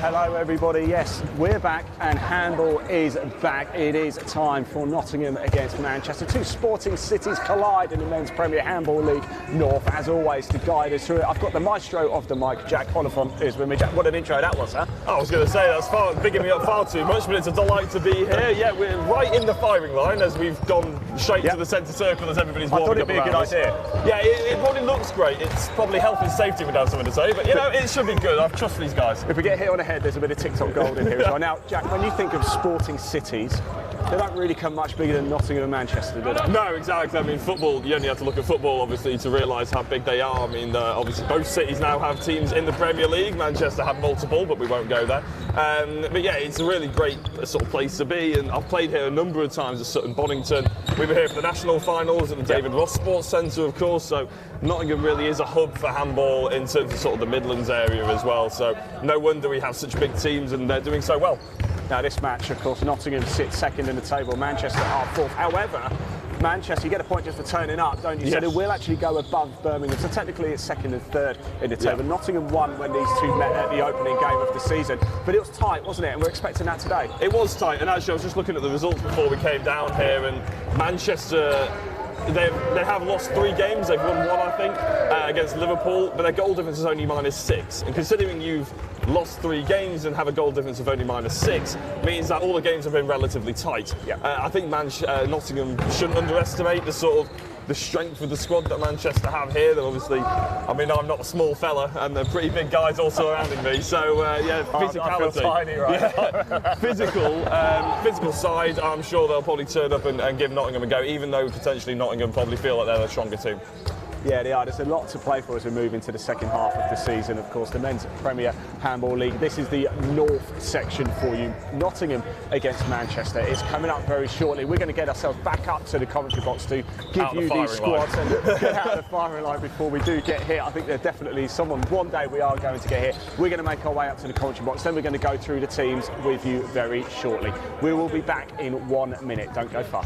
hello everybody. Yes, we're back and handball is back. It is time for Nottingham against Manchester. Two sporting cities collide in the Men's Premier Handball League North. As always, to guide us through it, I've got the maestro of the mic, Jack Oliphant, who's with me. Jack, what an intro that was, huh? I was going to say, that's bigging me up far too much, but it's a delight to be here. Yeah, we're right in the firing line as we've gone straight to the centre circle as everybody's warming up. I thought it'd be a good idea. Yeah, it probably looks great. It's probably health and safety would have something to say, but you know, it should be good. I trust these guys. If we get hit on the head, there's a bit of TikTok gold in here as well. Now, Jack, when you think of sporting cities, they don't really come much bigger than Nottingham and Manchester, do they? No, exactly. I mean, football, you only have to look at football, obviously, to realise how big they are. I mean, obviously, both cities now have teams in the Premier League. Manchester have multiple, but we won't go there. But yeah, it's a really great sort of place to be, and I've played here a number of times at Sutton Bonington. We were here for the national finals at the David Ross Sports Centre, of course, so Nottingham really is a hub for handball in terms of sort of the Midlands area as well, so no wonder we have such big teams and they're doing so well. Now this match, of course, Nottingham sits second in the table, Manchester are fourth. However, Manchester, you get a point just for turning up, don't you? Yes. So they will actually go above Birmingham. So technically it's second and third in the table. Nottingham won when these two met at the opening game of the season. But it was tight, wasn't it? And we're expecting that today. It was tight, and actually I was just looking at the results before we came down here, and Manchester, they have lost 3 games. They've won 1, I think, against Liverpool, but their goal difference is only -6. And considering you've lost 3 games and have a goal difference of only -6, means that all the games have been relatively tight. I think Nottingham shouldn't underestimate the strength of the squad that Manchester have here. They're obviously, I mean, I'm not a small fella, and they're pretty big guys all surrounding me. So yeah, physicality. I feel tiny, right? Yeah. Physical side. I'm sure they'll probably turn up and give Nottingham a go, even though potentially Nottingham probably feel like they're the stronger team. Yeah, they are. There's a lot to play for as we move into the second half of the season. Of course, the Men's Premier Handball League. This is the North section for you. Nottingham against Manchester. It's coming up very shortly. We're going to get ourselves back up to the commentary box to give you these squads and get out of the firing line before we do get hit. I think there's definitely someone, one day we are going to get hit. We're going to make our way up to the commentary box. Then we're going to go through the teams with you very shortly. We will be back in 1 minute. Don't go far.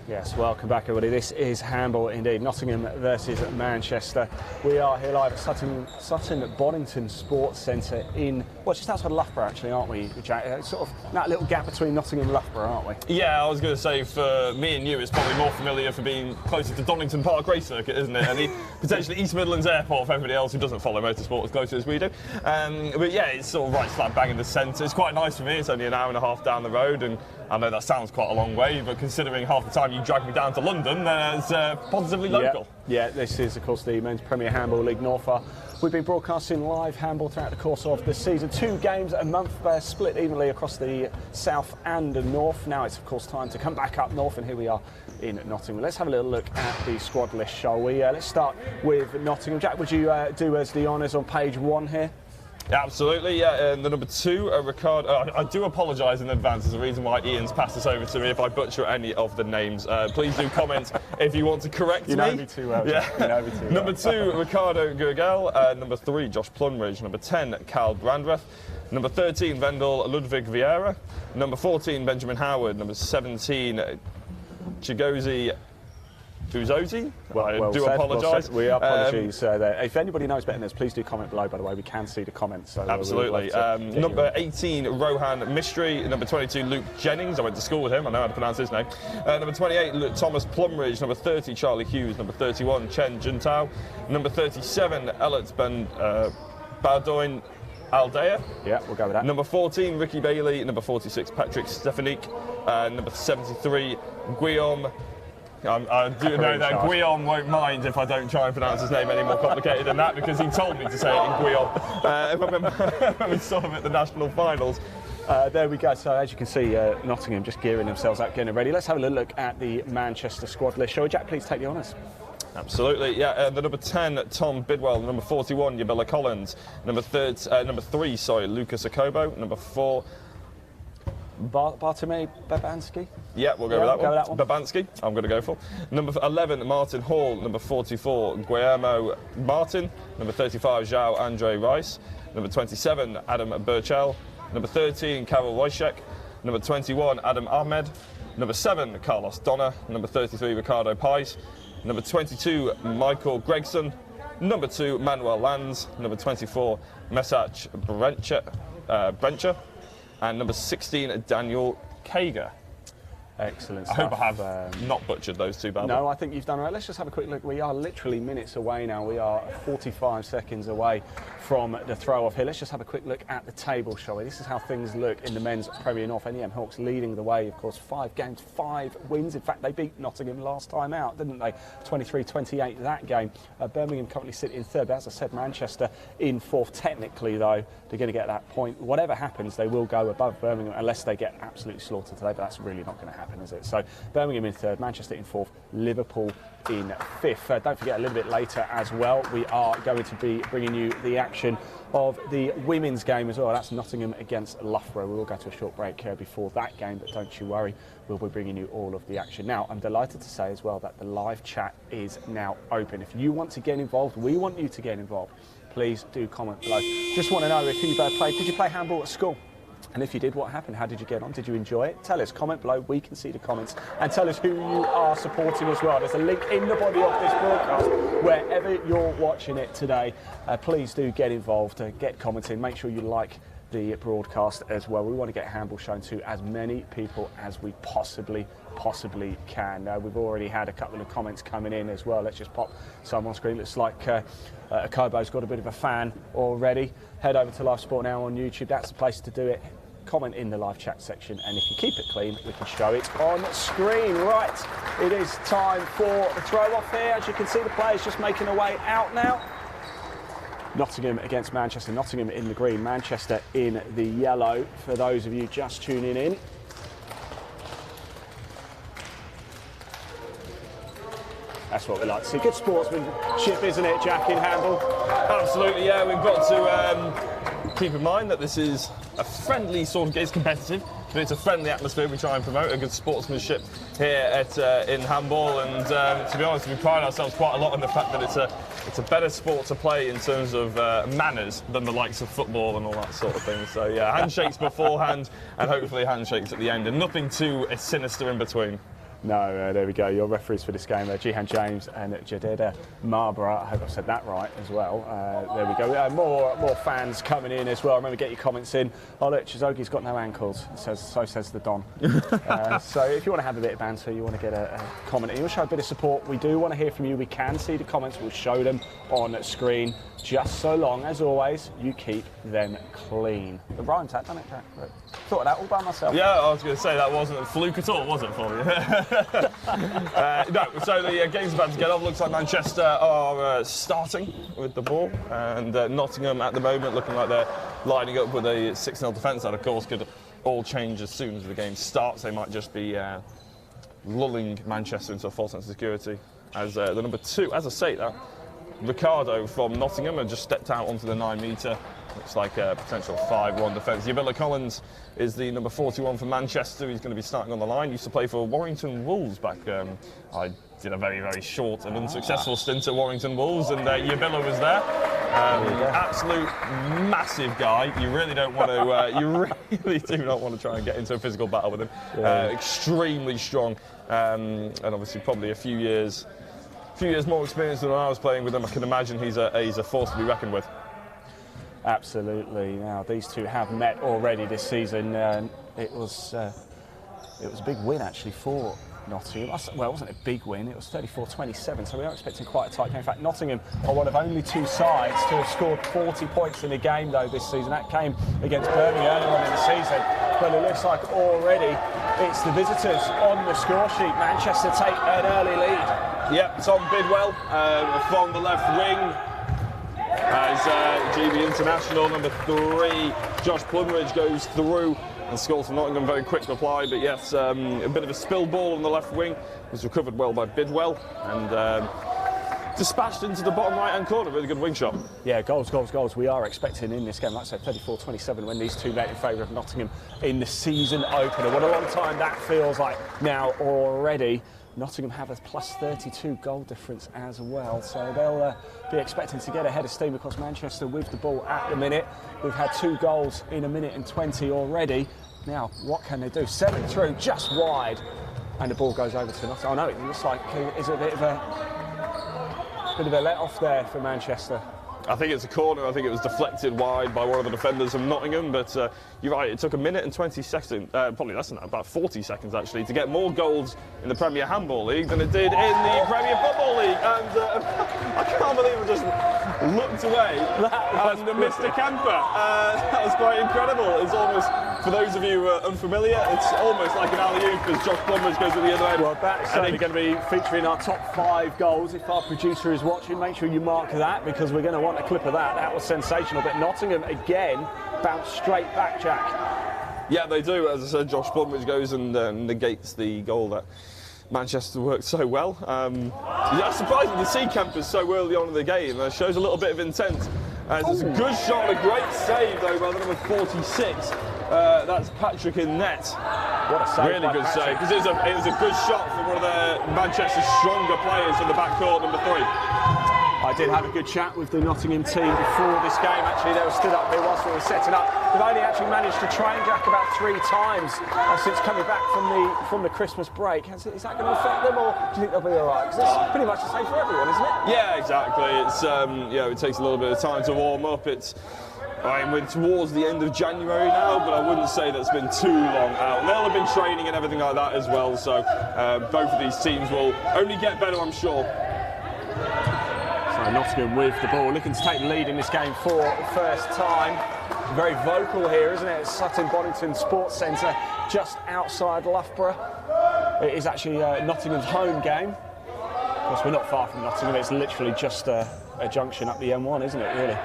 Yes, welcome back everybody. This is handball indeed. Nottingham versus Manchester. We are here live at Sutton Bonington Sports Centre in, well, just outside Loughborough actually, aren't we, Jack? Sort of that little gap between Nottingham and Loughborough, aren't we? Yeah, I was going to say for me and you, it's probably more familiar for being closer to Donington Park Race Circuit, isn't it? And potentially East Midlands Airport for everybody else who doesn't follow motorsport as closely as we do. But yeah, it's sort of right slap bang in the centre. It's quite nice for me. It's only an hour and a half down the road, and I know that sounds quite a long way, but considering half the time you drag me down to London, then it's positively local. Yeah, this is, of course, the Men's Premier Handball League North. We've been broadcasting live handball throughout the course of the season. 2 games a month, split evenly across the south and the north. Now it's, of course, time to come back up north, and here we are in Nottingham. Let's have a little look at the squad list, shall we? Let's start with Nottingham. Jack, would you do us the honours on page 1 here? Yeah, absolutely, yeah. And the number 2, Ricardo. I do apologise in advance. There's a reason why Ian's passed this over to me if I butcher any of the names. Please do comment if you want to correct me. You know me too well, yeah. You know me too well. Number 2, Ricardo Gurgel. Number 3, Josh Plumridge. Number 10, Cal Brandreth. Number 13, Vendel Ludwig Vieira. Number 14, Benjamin Howard. Number 17, Chigozie Uzozi. I Well do said, apologise. We apologies. If anybody knows better than us, please do comment below, by the way. We can see the comments. So Absolutely. Number 18, Rohan Mystery. Number 22, Luke Jennings. I went to school with him. I know how to pronounce his name. Number 28, Thomas Plumridge. Number 30, Charlie Hughes. Number 31, Chen Juntao. Number 37, Elliot Ben Bardouin Aldea. Yeah, we'll go with that. Number 14, Ricky Bailey. Number 46, Patrick Stefanik. Number 73, Guillaume. I do know that Guillaume won't mind if I don't try and pronounce his name any more complicated than that, because he told me to say it in Guillaume when we saw him at the national finals. There we go. So as you can see, Nottingham just gearing themselves up, getting ready. Let's have a little look at the Manchester squad list. Shall we, Jack, please take the honours? Absolutely, yeah. The number 10, Tom Bidwell. Number 41, Yabella Collins. Number 3, Lucas Akobo. Number 4, Bartomeu Babanski. Yeah, we'll go with that one. Babanski, I'm going to go for. Number 11, Martin Hall. Number 44, Guillermo Martin. Number 35, João Andre Rice. Number 27, Adam Burchell. Number 13, Karol Wojciech. Number 21, Adam Ahmed. Number 7, Carlos Donner. Number 33, Ricardo Pais. Number 22, Michael Gregson. Number 2, Manuel Lanz. Number 24, Mesach Brencher. And number 16, Daniel Kager. Excellent stuff. I hope I have not butchered those two badly. No, I think you've done right. Let's just have a quick look. We are literally minutes away now. We are 45 seconds away from the throw-off here. Let's just have a quick look at the table, shall we? This is how things look in the men's Premier North. NEM Hawks leading the way, of course, 5 games, 5 wins. In fact, they beat Nottingham last time out, didn't they? 23-28 that game. Birmingham currently sit in 3rd. But as I said, Manchester in 4th. Technically, though, they're going to get that point. Whatever happens, they will go above Birmingham unless they get absolutely slaughtered today, but that's really not going to happen, is it? So Birmingham in 3rd, Manchester in 4th, Liverpool in 5th. Don't forget, a little bit later as well, we are going to be bringing you the action of the women's game as well. That's Nottingham against Loughborough. We will go to a short break before that game, but don't you worry, we'll be bringing you all of the action. Now, I'm delighted to say as well that the live chat is now open. If you want to get involved, we want you to get involved. Please do comment below. Just want to know if you've played. Did you play handball at school? And if you did, what happened? How did you get on? Did you enjoy it? Tell us, comment below. We can see the comments. And tell us who you are supporting as well. There's a link in the body of this broadcast. Wherever you're watching it today, please do get involved, get commenting. Make sure you like the broadcast as well. We want to get handball shown to as many people as we possibly can. We've already had a couple of comments coming in as well. Let's just pop some on screen. Looks like Akobo's got a bit of a fan already. Head over to Live Sport Now on YouTube. That's the place to do it. Comment in the live chat section, and if you keep it clean, we can show it on screen. Right, it is time for the throw-off here. As you can see, the players just making their way out now. Nottingham against Manchester. Nottingham in the green, Manchester in the yellow, for those of you just tuning in. That's what we like to see. Good sportsmanship, isn't it, Jack, in handball? Absolutely, yeah. We've got to keep in mind that this is a friendly sort of game. It's competitive, but it's a friendly atmosphere. We try and promote a good sportsmanship here at in handball, and to be honest, we pride ourselves quite a lot on the fact that it's a better sport to play in terms of manners than the likes of football and all that sort of thing. So yeah, handshakes beforehand and hopefully handshakes at the end, and nothing too sinister in between. No, there we go. Your referees for this game, Jihan James and Jadeda Marborough. I hope I've said that right as well. There we go. More fans coming in as well. Remember, get your comments in. Oh, look, Chizogi's got no ankles. So says the Don. So if you want to have a bit of banter, you want to get a comment in, you'll show a bit of support. We do want to hear from you. We can see the comments. We'll show them on screen. Just so long, as always, you keep them clean. The rhymes that, doesn't it, Jack? Thought of that all by myself. Yeah, I was going to say that wasn't a fluke at all, was it, for you? No, so the game's about to get off. Looks like Manchester are starting with the ball, and Nottingham at the moment looking like they're lining up with a 6-0 defence. That, of course, could all change as soon as the game starts. They might just be lulling Manchester into a false sense of security. As the number 2, as I say that, Ricardo from Nottingham had just stepped out onto the 9-metre. Looks like a potential 5-1 defence. Yabella Collins is the number 41 for Manchester. He's going to be starting on the line. Used to play for Warrington Wolves back. I did a very, very short and unsuccessful stint at Warrington Wolves, and Yabella was there. Absolute massive guy. You really don't want to. You really do not want to try and get into a physical battle with him. Extremely strong, and obviously probably a few years more experience than when I was playing with him. I can imagine he's a force to be reckoned with. Absolutely. Now these two have met already this season. It was a big win actually for Nottingham. Well, it wasn't a big win, it was 34-27, so we are expecting quite a tight game. In fact, Nottingham are one of only two sides to have scored 40 points in a game, though, this season. That came against Birmingham earlier on in the season, but it looks like already it's the visitors on the score sheet. Manchester take an early lead. Yep, Tom Bidwell from the left wing. As GB International, number 3, Josh Plumridge goes through and scores for Nottingham. Very quick reply, but yes, a bit of a spill ball on the left wing was recovered well by Bidwell and dispatched into the bottom right-hand corner. Really good wing shot. Yeah, goals. We are expecting in this game, like I said, 34-27 when these two met in favour of Nottingham in the season opener. What a long time that feels like now already. Nottingham have a plus 32 goal difference as well, so they'll be expecting to get ahead of steam across Manchester with the ball at the minute. We've had 2 goals in a minute and 20 already. Now, what can they do? 7 through, just wide, and the ball goes over to Nottingham. Oh no, it looks like it's a bit of a let-off there for Manchester. I think it's a corner. I think it was deflected wide by one of the defenders of Nottingham, but you're right, it took a minute and 20 seconds, probably less than that, about 40 seconds actually, to get more goals in the Premier Handball League than it did in the Premier Football League. And I can't believe I just looked away and Mr. Kemper. That was quite incredible. It's almost, for those of you unfamiliar, it's almost like an alley-oop as Josh Plumridge goes to the other end. Well, that's certainly going to be featuring our top 5 goals. If our producer is watching, make sure you mark that, because we're going to want a clip of that. That was sensational. But Nottingham again bounced straight back, Jack. Yeah, they do. As I said, Josh Plumridge goes and negates the goal that Manchester worked so well. Yeah, surprising to see Kemper so early on in the game. Shows a little bit of intent. It's a good shot and a great save though by the number 46. That's Patrick in net. What a save! Really good save, because it was a good shot from one of Manchester's stronger players in the back court, number 3. I did have a good chat with the Nottingham team before this game. Actually, they were stood up here whilst we were setting up. They've only actually managed to train Jack about 3 times since coming back from the Christmas break. Is that going to affect them, or do you think they'll be all right? Because it's pretty much the same for everyone, isn't it? Yeah, exactly. It's it takes a little bit of time to warm up. We're towards the end of January now, but I wouldn't say that's been too long out. They'll have been training and everything like that as well, so both of these teams will only get better, I'm sure. So Nottingham with the ball, looking to take the lead in this game for the first time. Very vocal here, isn't it? It's Sutton Bonington Sports Centre, just outside Loughborough. It is actually Nottingham's home game. Of course, we're not far from Nottingham. It's literally just a junction up the M1, isn't it, really?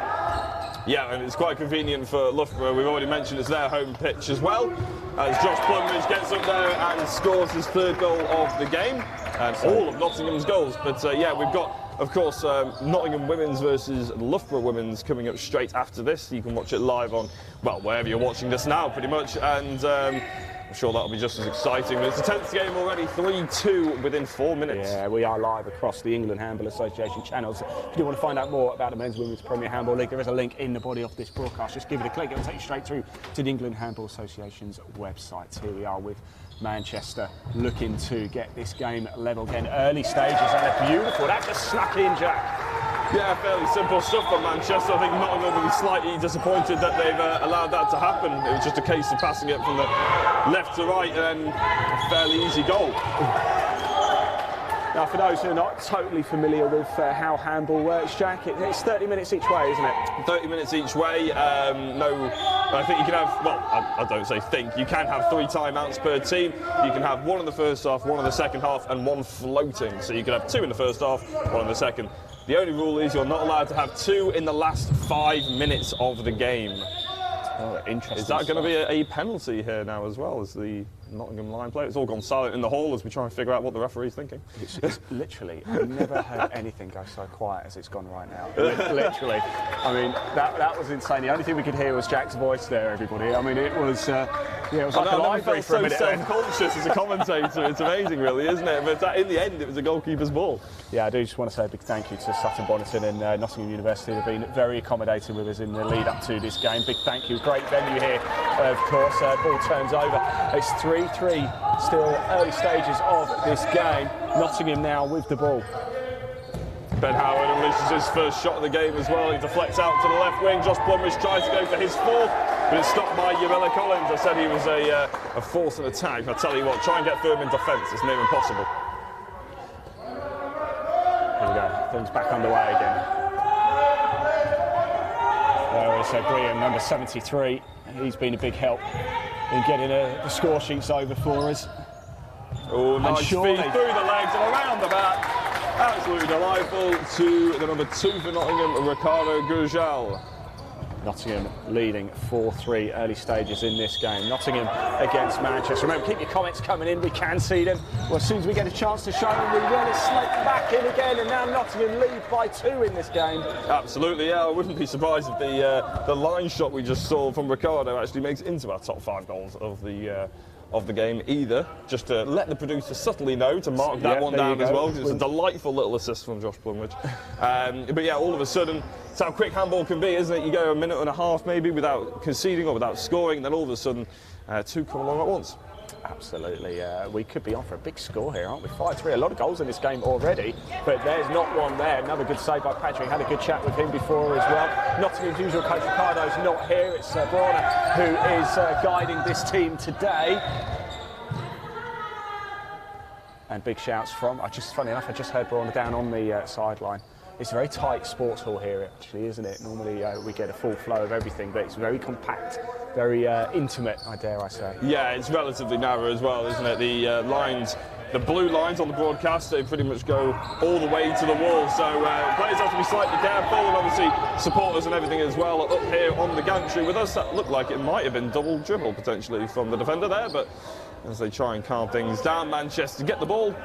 Yeah, and it's quite convenient for Loughborough. We've already mentioned it's their home pitch as well, as Josh Plumridge gets up there and scores his 3rd goal of the game, and all of Nottingham's goals. But yeah, we've got, of course, Nottingham women's versus Loughborough women's coming up straight after this. You can watch it live on, well, wherever you're watching this now, pretty much, and I'm sure that'll be just as exciting. But it's the 10th game already, 3-2 within 4 minutes. Yeah, we are live across the England Handball Association channels. If you do want to find out more about the Men's Women's Premier Handball League, there is a link in the body of this broadcast. Just give it a click, it'll take you straight through to the England Handball Association's website. Here we are with Manchester looking to get this game level again. Early stages, and they're beautiful. That just snuck in, Jack. Yeah, fairly simple stuff for Manchester. I think Nottingham will be slightly disappointed that they've allowed that to happen. It was just a case of passing it from the left to right and a fairly easy goal. Now, for those who are not totally familiar with how handball works, Jack, it's 30 minutes each way, isn't it? 30 minutes each way. I think you can have, well, I don't say think, you can have 3 timeouts per team. You can have 1 in the first half, 1 in the second half, and 1 floating. So you can have 2 in the first half, 1 in the second. The only rule is you're not allowed to have 2 in the last 5 minutes of the game. Oh, interesting. Is that going to be a penalty here now as well? As the Nottingham line play. It's all gone silent in the hall as we try and figure out what the referee's thinking. It's literally, I've never heard anything go so quiet as it's gone right now. Literally. I mean, that was insane. The only thing we could hear was Jack's voice there, everybody. I mean, it was like a library for a minute. I never felt so self-conscious as a commentator. It's amazing, really, isn't it? But in the end, it was a goalkeeper's ball. Yeah, I do just want to say a big thank you to Sutton Bonneton and Nottingham University. They've been very accommodating with us in the lead up to this game. Big thank you. Great venue here, of course. Ball turns over. It's 3-3, still early stages of this game. Nottingham now with the ball. Ben Howard unleashes his first shot of the game as well. He deflects out to the left wing. Josh Plumridge tries to go for his fourth, but it's stopped by Jamila Collins. I said he was a force of attack. I tell you what, try and get through him in defence. It's near impossible. Here we go. Things back underway again. There is Graham, number 73. He's been a big help in getting the score sheets over for us. Oh, nice feed through the legs and around the back. Absolutely delightful to the number 2 for Nottingham, Ricardo Gurgel. Nottingham leading 4-3 early stages in this game. Nottingham against Manchester. Remember, keep your comments coming in. We can see them. Well, as soon as we get a chance to show them, we will. It's slipped back in again, and now Nottingham lead by 2 in this game. Absolutely, yeah. I wouldn't be surprised if the line shot we just saw from Ricardo actually makes it into our top 5 goals of the game either, just to let the producer subtly know to mark that one down as well, because it's a delightful little assist from Josh Plumridge. But yeah, all of a sudden, it's how quick handball can be, isn't it? You go a minute and a half maybe without conceding or without scoring, and then all of a sudden 2 come along at once. Absolutely, we could be on for a big score here, aren't we? 5-3, a lot of goals in this game already, but there's not one there. Another good save by Patrick, had a good chat with him before as well. Nottingham's usual coach Ricardo's not here, it's Brauner who is guiding this team today. And big shouts from, funny enough, I just heard Brauner down on the sideline. It's a very tight sports hall here, actually, isn't it? Normally we get a full flow of everything, but it's very compact, very intimate, dare I say. Yeah, it's relatively narrow as well, isn't it? The lines, the blue lines on the broadcast, they pretty much go all the way to the wall. So players have to be slightly careful, and obviously supporters and everything as well are up here on the gantry with us. That looked like it might have been double dribble potentially from the defender there, but as they try and calm things down, Manchester get the ball.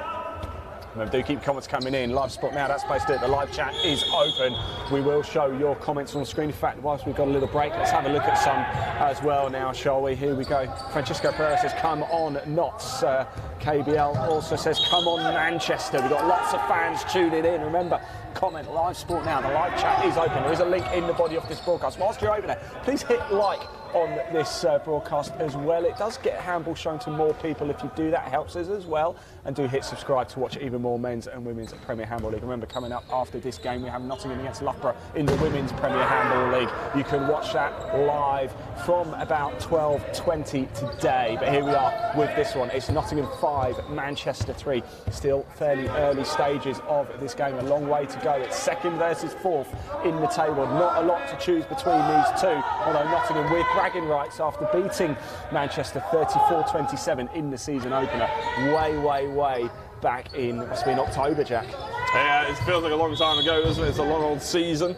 Remember, do keep comments coming in. Live spot now, that's supposed to do it. The live chat is open. We will show your comments on the screen. In fact, whilst we've got a little break, let's have a look at some as well now, shall we? Here we go. Francisco Pereira says, come on, Notts. KBL also says, come on, Manchester. We've got lots of fans tuning in. Remember, comment, live sport now. The live chat is open. There is a link in the body of this broadcast. Whilst you're over there, please hit like on this broadcast as well. It does get handball shown to more people. If you do that, it helps us as well. And do hit subscribe to watch even more men's and women's Premier Handball League. Remember, coming up after this game, we have Nottingham against Loughborough in the women's Premier Handball League. You can watch that live from about 12:20 today. But here we are with this one. It's Nottingham 5, Manchester 3. Still fairly early stages of this game. A long way to go. It's 2nd versus 4th in the table. Not a lot to choose between these two. Although Nottingham with bragging rights after beating Manchester 34-27 in the season opener. Way back in, must be in October, Jack. Yeah, it feels like a long time ago, doesn't it? It's a long old season.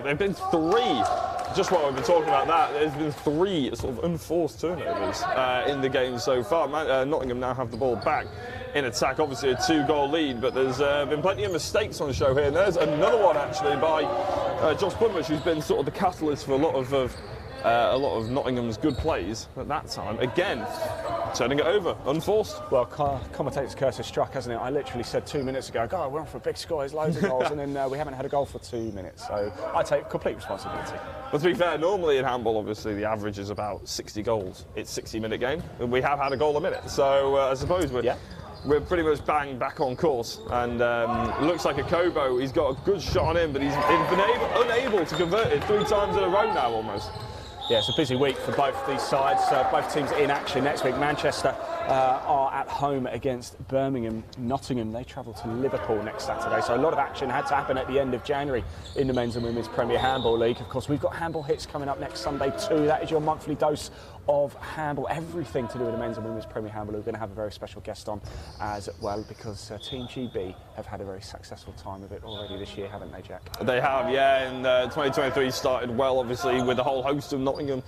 They've been 3, just what we've been talking about that, there's been 3 sort of unforced turnovers in the game so far. Nottingham now have the ball back in attack, obviously a 2-goal lead, but there's been plenty of mistakes on the show here, and there's another one actually by Josh Plumridge, who's been sort of the catalyst for a lot of Nottingham's good plays at that time. Again, turning it over, unforced. Well, commentator's curse has struck, hasn't it? I literally said 2 minutes ago, God, we're on for a big score, there's loads of goals, and then we haven't had a goal for 2 minutes. So I take complete responsibility. But to be fair, normally in handball, obviously, the average is about 60 goals. It's a 60-minute game, and we have had a goal a minute. So I suppose we're pretty much bang back on course. And looks like a Kobo, he's got a good shot on him, but he's been unable to convert it 3 times in a row now almost. Yeah, it's a busy week for both these sides. Both teams in action next week. Manchester are at home against Birmingham. Nottingham, they travel to Liverpool next Saturday. So a lot of action had to happen at the end of January in the men's and women's Premier Handball League. Of course, we've got handball hits coming up next Sunday too. That is your monthly dose of handball, everything to do with the men's and women's Premier Handball League. We're going to have a very special guest on as well, because Team GB have had a very successful time of it already this year, haven't they, Jack? They have, yeah, and 2023 started well, obviously, with a whole host of Nottingham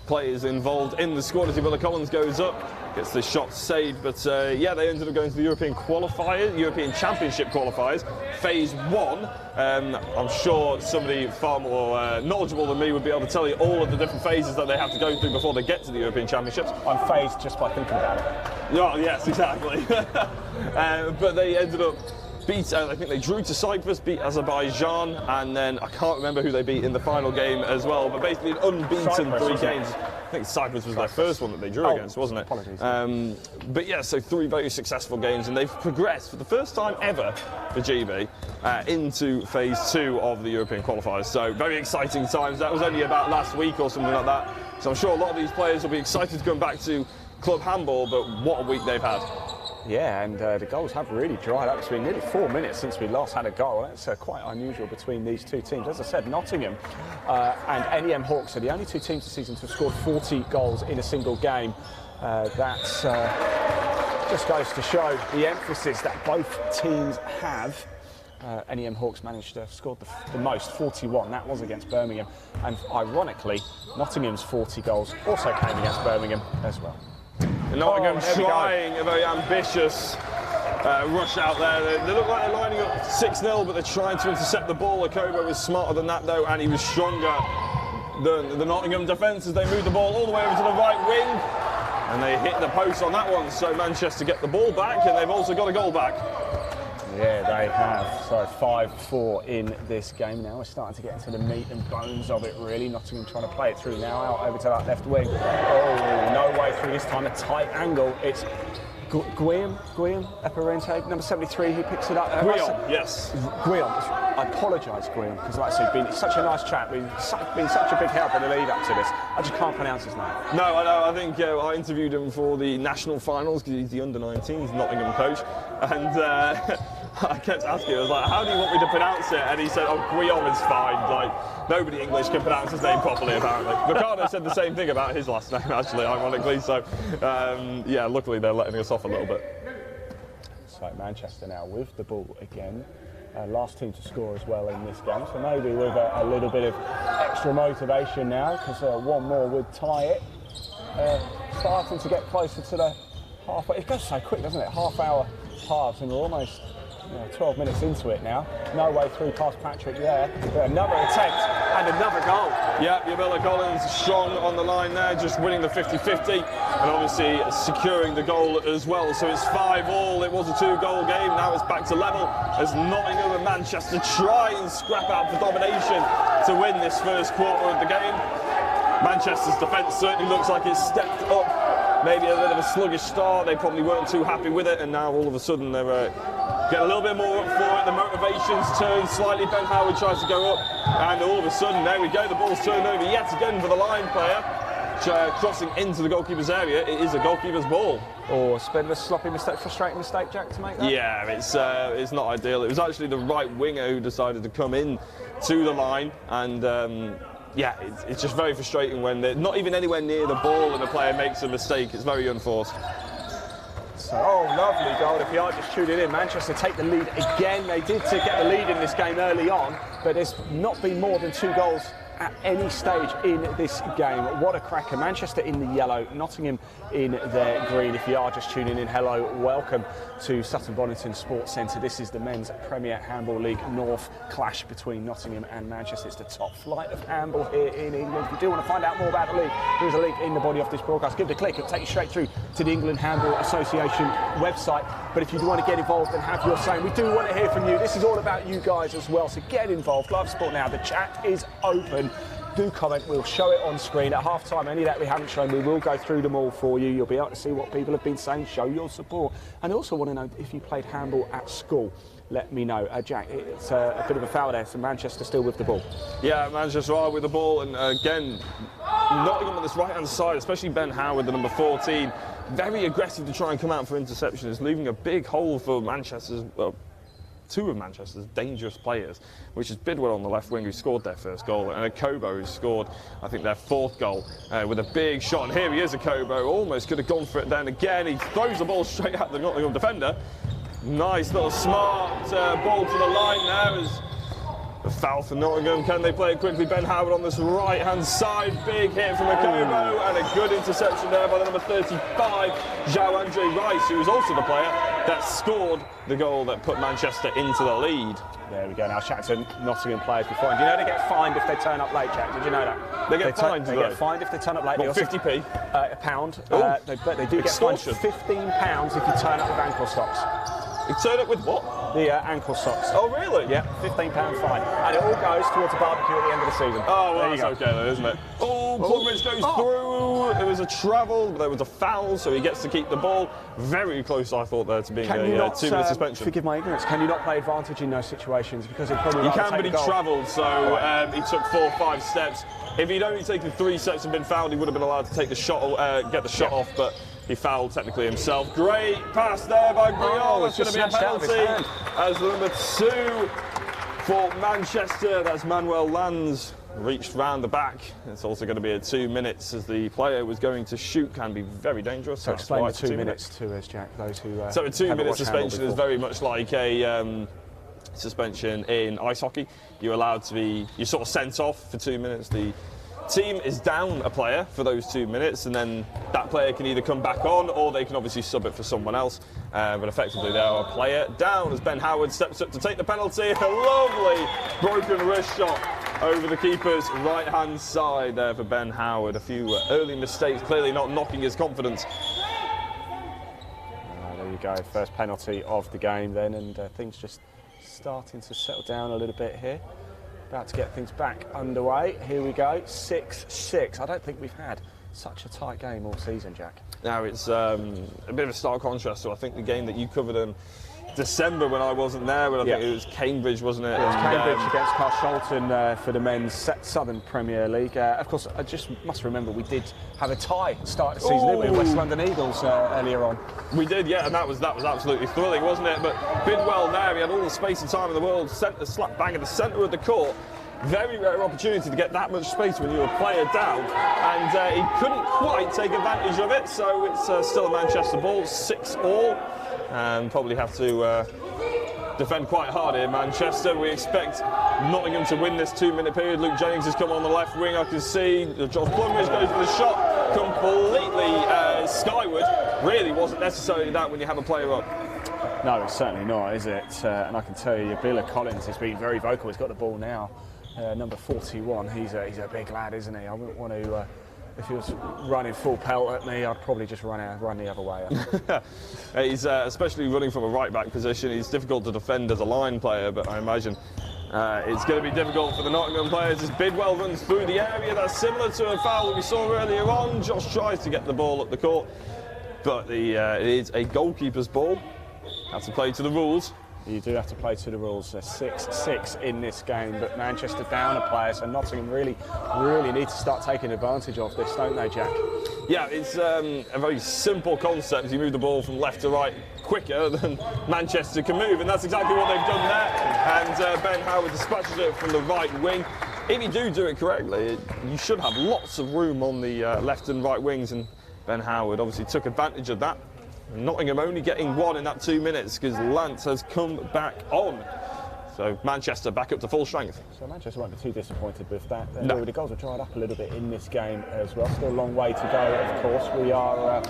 players involved in the squad. As Willa Collins goes up, gets the shot saved, but yeah, they ended up going to the European qualifiers, European Championship qualifiers, phase 1. I'm sure somebody far more knowledgeable than me would be able to tell you all of the different phases that they have to go through before they get to the European Championships. I'm phased just by thinking about it. Oh, yes, exactly. But they ended up I think they drew to Cyprus, beat Azerbaijan, and then I can't remember who they beat in the final game as well, but basically an unbeaten Cyprus, 3 games. I think Cyprus was their first one that they drew against, wasn't it? Apologies. But yeah, so 3 very successful games, and they've progressed for the first time ever for GB into phase 2 of the European qualifiers. So very exciting times. That was only about last week or something like that. So I'm sure a lot of these players will be excited to come back to club handball, but what a week they've had. Yeah, and the goals have really dried up. It's been nearly 4 minutes since we last had a goal. That's quite unusual between these two teams. As I said, Nottingham and NEM Hawks are the only two teams this season to have scored 40 goals in a single game. That's just goes to show the emphasis that both teams have. NEM Hawks managed to have scored the most, 41. That was against Birmingham. And ironically, Nottingham's 40 goals also came against Birmingham as well. Nottingham trying a very ambitious rush out there. They look like they're lining up 6-0, but they're trying to intercept the ball. Akobo was smarter than that, though, and he was stronger than the Nottingham defence as they moved the ball all the way over to the right wing. And they hit the post on that one, so Manchester get the ball back, and they've also got a goal back. Yeah, they have. So 5-4 in this game now. We're starting to get into the meat and bones of it, really. Nottingham trying to play it through now, out over to that left wing. Oh, no way through this time. A tight angle. It's Guillaume Eperente, number 73, who picks it up. Guillaume, yes. Guillaume. I apologise, Guillaume, because like I said, been such a nice chap. Been such a big help in the lead up to this. I just can't pronounce his name. No, I know. I think I interviewed him for the national finals because he's the under-19s Nottingham coach, and I kept asking him, I was like, how do you want me to pronounce it? And he said, oh, Guillaume is fine. Like, nobody English can pronounce his name properly, apparently. Ricardo said the same thing about his last name, actually, ironically. So, yeah, luckily they're letting us off a little bit. So Manchester now with the ball again. Last team to score as well in this game. So maybe with a little bit of extra motivation now, because one more would tie it. Starting to get closer to the halfway. It goes so quick, doesn't it? Half-hour halves, and we're almost 12 minutes into it now. No way through past Patrick there. But another attempt and another goal. Yeah, Willa Collins strong on the line there, just winning the 50-50 and obviously securing the goal as well. So it's 5-all. It was a 2-goal game. Now it's back to level as Nottingham and Manchester try and scrap out for domination to win this first quarter of the game. Manchester's defence certainly looks like it's stepped up. Maybe a bit of a sluggish start. They probably weren't too happy with it, and now all of a sudden they're get a little bit more up for it. The motivation's turned slightly. Ben Howard tries to go up, and all of a sudden, there we go. The ball's turned over yet again for the line player. Crossing into the goalkeeper's area. It is a goalkeeper's ball. Or a bit of a sloppy mistake, frustrating mistake, Jack, to make that? Yeah, it's not ideal. It was actually the right winger who decided to come in to the line, and yeah, it's just very frustrating when they're not even anywhere near the ball and the player makes a mistake. It's very unforced. So, oh, lovely goal. If you are just tuning in, Manchester take the lead again. They did get the lead in this game early on, but there's not been more than 2 goals at any stage in this game. What a cracker. Manchester in the yellow, Nottingham in their green. If you are just tuning in, hello, welcome to Sutton Bonington Sports Centre. This is the Men's Premier Handball League North clash between Nottingham and Manchester. It's the top flight of handball here in England. If you do want to find out more about the league, there is a link in the body of this broadcast. Give it a click, it'll take you straight through to the England Handball Association website. But if you do want to get involved and have your say, we do want to hear from you. This is all about you guys as well, so get involved. Live Sport Now, the chat is open. Do comment, we'll show it on screen at half time. Any that we haven't shown, we will go through them all for you. You'll be able to see what people have been saying, show your support. And I also want to know if you played handball at school. Let me know. Jack, it's a bit of a foul there, so Manchester still with the ball. Yeah, Manchester are with the ball, and again, Nottingham on this right-hand side, especially Ben Howard, the number 14, very aggressive to try and come out for interceptions, leaving a big hole for Manchester's two of Manchester's dangerous players, which is Bidwell on the left wing, who scored their first goal, and Akobo, who scored, I think, their fourth goal with a big shot. And here he is, Akobo, almost could have gone for it then again. He throws the ball straight at the Nottingham defender. Nice little smart ball to the line now. As the foul for Nottingham. Can they play it quickly? Ben Howard on this right-hand side. Big hit from Akobo, and a good interception there by the number 35, João-Andre Rice, who was also the player that scored the goal that put Manchester into the lead. There we go. Now, shout to Nottingham players before. And do you know they get fined if they turn up late, Jack? Did you know that? They get fined, They get fined if they turn up late. What, 50p? A pound. But they do Extortion. get fined £15 if you turn up with ankle socks. You turn up with what? The ankle socks. Oh, really? Yeah, £15 fine. And it all goes towards a barbecue at the end of the season. Oh, well, that's okay then, isn't it? Oh, Plumridge goes through. It was a travel, but there was a foul, so he gets to keep the ball. Very close, I thought, there to being a 2-minute suspension. Forgive my ignorance, can you not play advantage in those situations? Because it probably you can, but he travelled, so he took 4 or 5 steps. If he'd only taken 3 steps and been fouled, he would have been allowed to take the shot, get the shot off, but he fouled technically himself. Great pass there by Brion. It's going to be a penalty as the number 2 for Manchester. That's Manuel Lanz. Reached round the back. It's also going to be a 2 minutes as the player was going to shoot. Can be very dangerous. So explain the 2 minutes to us, Jack. Those who so a 2-minute suspension is very much like a suspension in ice hockey. You're allowed to be, you're sort of sent off for 2 minutes. The team is down a player for those 2 minutes, and then that player can either come back on or they can obviously sub it for someone else. But effectively, they are a player down as Ben Howard steps up to take the penalty. A lovely broken wrist shot over the keeper's right-hand side there for Ben Howard. A few early mistakes, clearly not knocking his confidence. There you go, first penalty of the game then, and things just starting to settle down a little bit here. About to get things back underway. Here we go, 6-6. I don't think we've had such a tight game all season, Jack. Now it's a bit of a stark contrast to, I think, the game that you covered in December when I wasn't there, but I think it was Cambridge, wasn't it? It was Cambridge against Carshalton for the men's Southern Premier League. Of course, I just must remember we did have a tie start of the season, didn't we? West London Eagles earlier on. We did, yeah, and that was absolutely thrilling, wasn't it? But Bidwell there, he had all the space and time in the world, sent the slap bang in the centre of the court. Very rare opportunity to get that much space when you're a player down, and he couldn't quite take advantage of it, so it's still a Manchester ball, 6-all, and probably have to defend quite hard here, Manchester. We expect Nottingham to win this 2-minute period. Luke Jennings has come on the left wing, I can see. Josh Plumridge goes for the shot, completely skyward. Really wasn't necessarily that when you have a player up. No, it's certainly not, is it? And I can tell you, Billa Collins has been very vocal. He's got the ball now. Number 41, he's a big lad, isn't he? I wouldn't want to, if he was running full pelt at me, I'd probably just run the other way. He's especially running from a right-back position. He's difficult to defend as a line player, but I imagine it's going to be difficult for the Nottingham players as Bidwell runs through the area. That's similar to a foul that we saw earlier on. Josh tries to get the ball up the court, but it is a goalkeeper's ball. Have to play to the rules. You do have to play to the rules. 6-6 in this game, but Manchester down a player, so Nottingham really need to start taking advantage of this, don't they, Jack? Yeah, it's a very simple concept. You move the ball from left to right quicker than Manchester can move, and that's exactly what they've done there. And Ben Howard dispatches it from the right wing. If you do it correctly, you should have lots of room on the left and right wings, and Ben Howard obviously took advantage of that. Nottingham only getting 1 in that 2 minutes because Lance has come back on. So Manchester back up to full strength. So Manchester won't be too disappointed with that. No. The goals have dried up a little bit in this game as well. Still a long way to go, of course. We are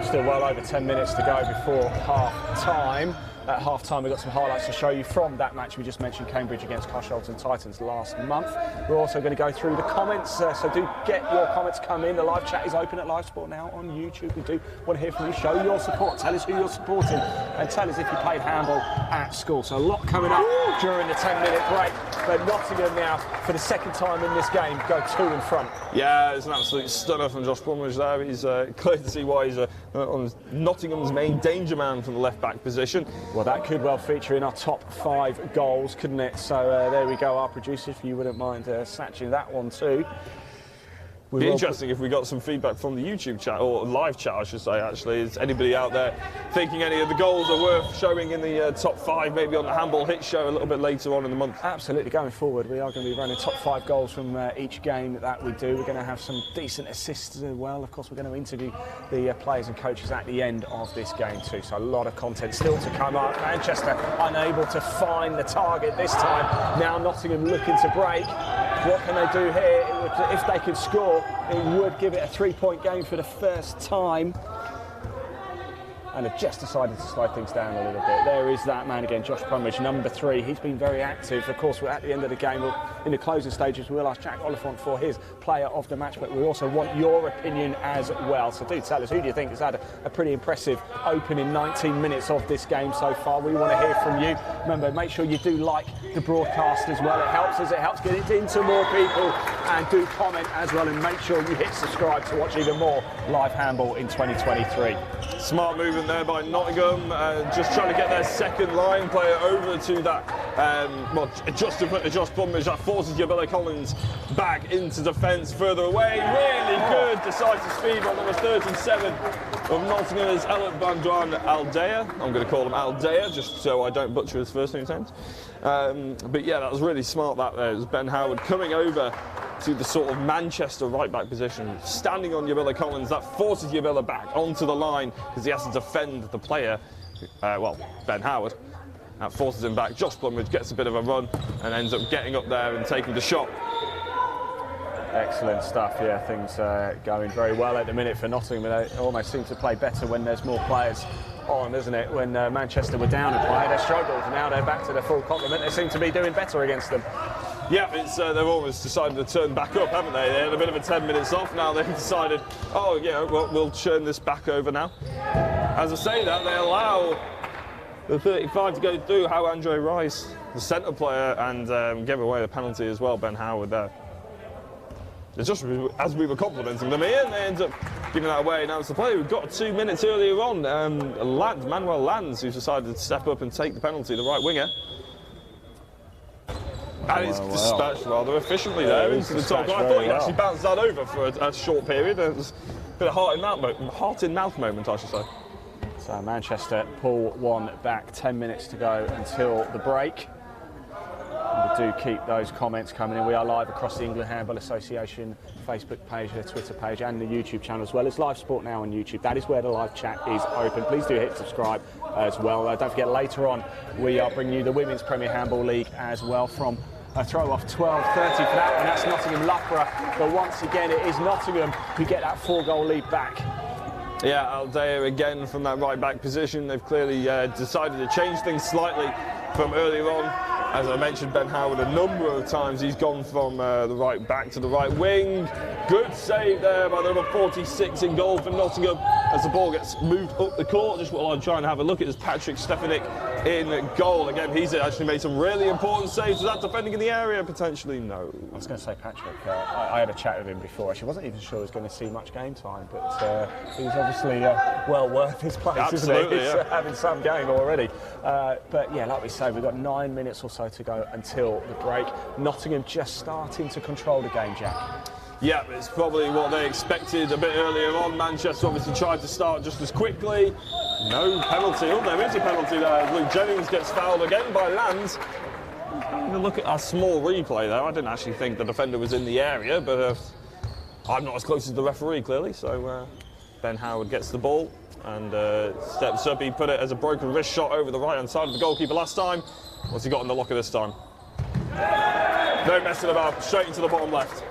still well over 10 minutes to go before half-time. At half-time, we've got some highlights to show you from that match we just mentioned, Cambridge against Carshalton Titans last month. We're also going to go through the comments, so do get your comments come in. The live chat is open at Live Sport now on YouTube. We do want to hear from you. Show your support. Tell us who you're supporting, and tell us if you played handball at school. So a lot coming up during the 10-minute break. But Nottingham now, for the second time in this game, go 2 in front. Yeah, it's an absolute stunner from Josh Plumridge there. He's clear to see why he's on Nottingham's main danger man from the left-back position. Well, that could well feature in our top 5 goals, couldn't it? So there we go, our producer, if you wouldn't mind snatching that one too. It'd be interesting if we got some feedback from the YouTube chat, or live chat I should say actually. Is anybody out there thinking any of the goals are worth showing in the top 5, maybe on the Handball Hit show a little bit later on in the month? Absolutely, going forward we are going to be running top 5 goals from each game that we do. We're going to have some decent assists as well. Of course we're going to interview the players and coaches at the end of this game too, so a lot of content still to come up. Manchester unable to find the target this time. Now Nottingham looking to break. What can they do here? If they could score, it would give it a 3-point game for the first time. And have just decided to slide things down a little bit. There is that man again, Josh Plumridge, number 3. He's been very active. Of course, we're at the end of the game. In the closing stages, we'll ask Jack Oliphant for his player of the match, but we also want your opinion as well. So do tell us, who do you think has had a pretty impressive opening 19 minutes of this game so far? We want to hear from you. Remember, make sure you do like the broadcast as well. It helps us, it helps get it into more people. And do comment as well, and make sure you hit subscribe to watch even more live handball in 2023. Smart movement there by Nottingham, just trying to get their second line player over to that, just Plumridge, that forces your Billy Collins back into defence further away. Really good decisive speed on number 37 of Nottingham is Elliot Bandran Aldea. I'm going to call him Aldea just so I don't butcher his first name names. But yeah, that was really smart that there. It was Ben Howard coming over to the sort of Manchester right-back position, standing on Yabilla Collins. That forces Yabilla back onto the line because he has to defend the player, Ben Howard. That forces him back. Josh Plumridge gets a bit of a run and ends up getting up there and taking the shot. Excellent stuff, yeah, things going very well at the minute for Nottingham. They almost seem to play better when there's more players on, isn't it? When Manchester were down a player, they struggled. Now they're back to their full complement. They seem to be doing better against them. Yeah, they've almost decided to turn back up, haven't they? They had a bit of a 10 minutes off. Now they've decided, we'll churn this back over now. As I say that, they allow the 35 to go through. How Andre Rice, the centre player, and gave away the penalty as well, Ben Howard there. It's just as we were complimenting them here, and they end up giving that away. Now it's the player who got 2 minutes earlier on, Manuel Lands, who's decided to step up and take the penalty, the right winger. And he's dispatched rather efficiently there into the top. I thought he'd actually bounced that over for a short period. It was a bit of heart-in-mouth moment, I should say. So Manchester pull one back, 10 minutes to go until the break. And do keep those comments coming in. We are live across the England Handball Association Facebook page, their Twitter page, and the YouTube channel as well. It's Live Sport Now on YouTube. That is where the live chat is open. Please do hit subscribe as well. Don't forget, later on we are bringing you the Women's Premier Handball League as well, from a throw off 12:30 for that one. That's Nottingham Loughborough, but once again it is Nottingham who get that 4-goal lead back. Yeah, Aldea again from that right back position. They've clearly decided to change things slightly from earlier on. As I mentioned, Ben Howard a number of times, he's gone from the right back to the right wing. Good save there by number 46 in goal for Nottingham as the ball gets moved up the court. Just what I'm trying to have a look at is Patrick Stefanik in goal. Again, he's actually made some really important saves. Is that defending in the area? Potentially, no. I was going to say Patrick. I had a chat with him before. Actually, wasn't even sure he was going to see much game time, but he was obviously well worth his place. Absolutely, isn't he? He's having some game already. But yeah, like we say, we've got 9 minutes or so to go until the break. Nottingham just starting to control the game, Jack. Yeah, it's probably what they expected a bit earlier on. Manchester obviously tried to start just as quickly. No penalty. Oh, there is a penalty there. Luke Jennings gets fouled again by Lands. Having a look at our small replay there. I didn't actually think the defender was in the area, but I'm not as close as the referee, clearly. So Ben Howard gets the ball and steps up. He put it as a broken wrist shot over the right-hand side of the goalkeeper last time. What's he got in the locker this time? No messing about. Straight into the bottom left.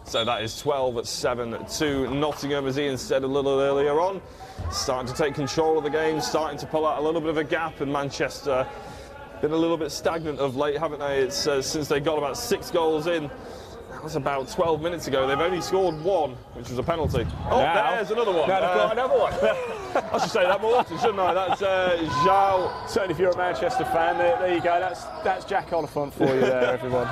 So that is 12-7 to Nottingham, as Ian said a little earlier on. Starting to take control of the game, starting to pull out a little bit of a gap, and Manchester been a little bit stagnant of late, haven't they? It's since they got about 6 goals in. That was about 12 minutes ago. They've only scored 1, which was a penalty. Oh, now, there's another one. Now they've got another one. I should say that more often, shouldn't I? That's Zhao. Certainly if you're a Manchester fan, there you go. That's Jack Oliphant for you there, everyone.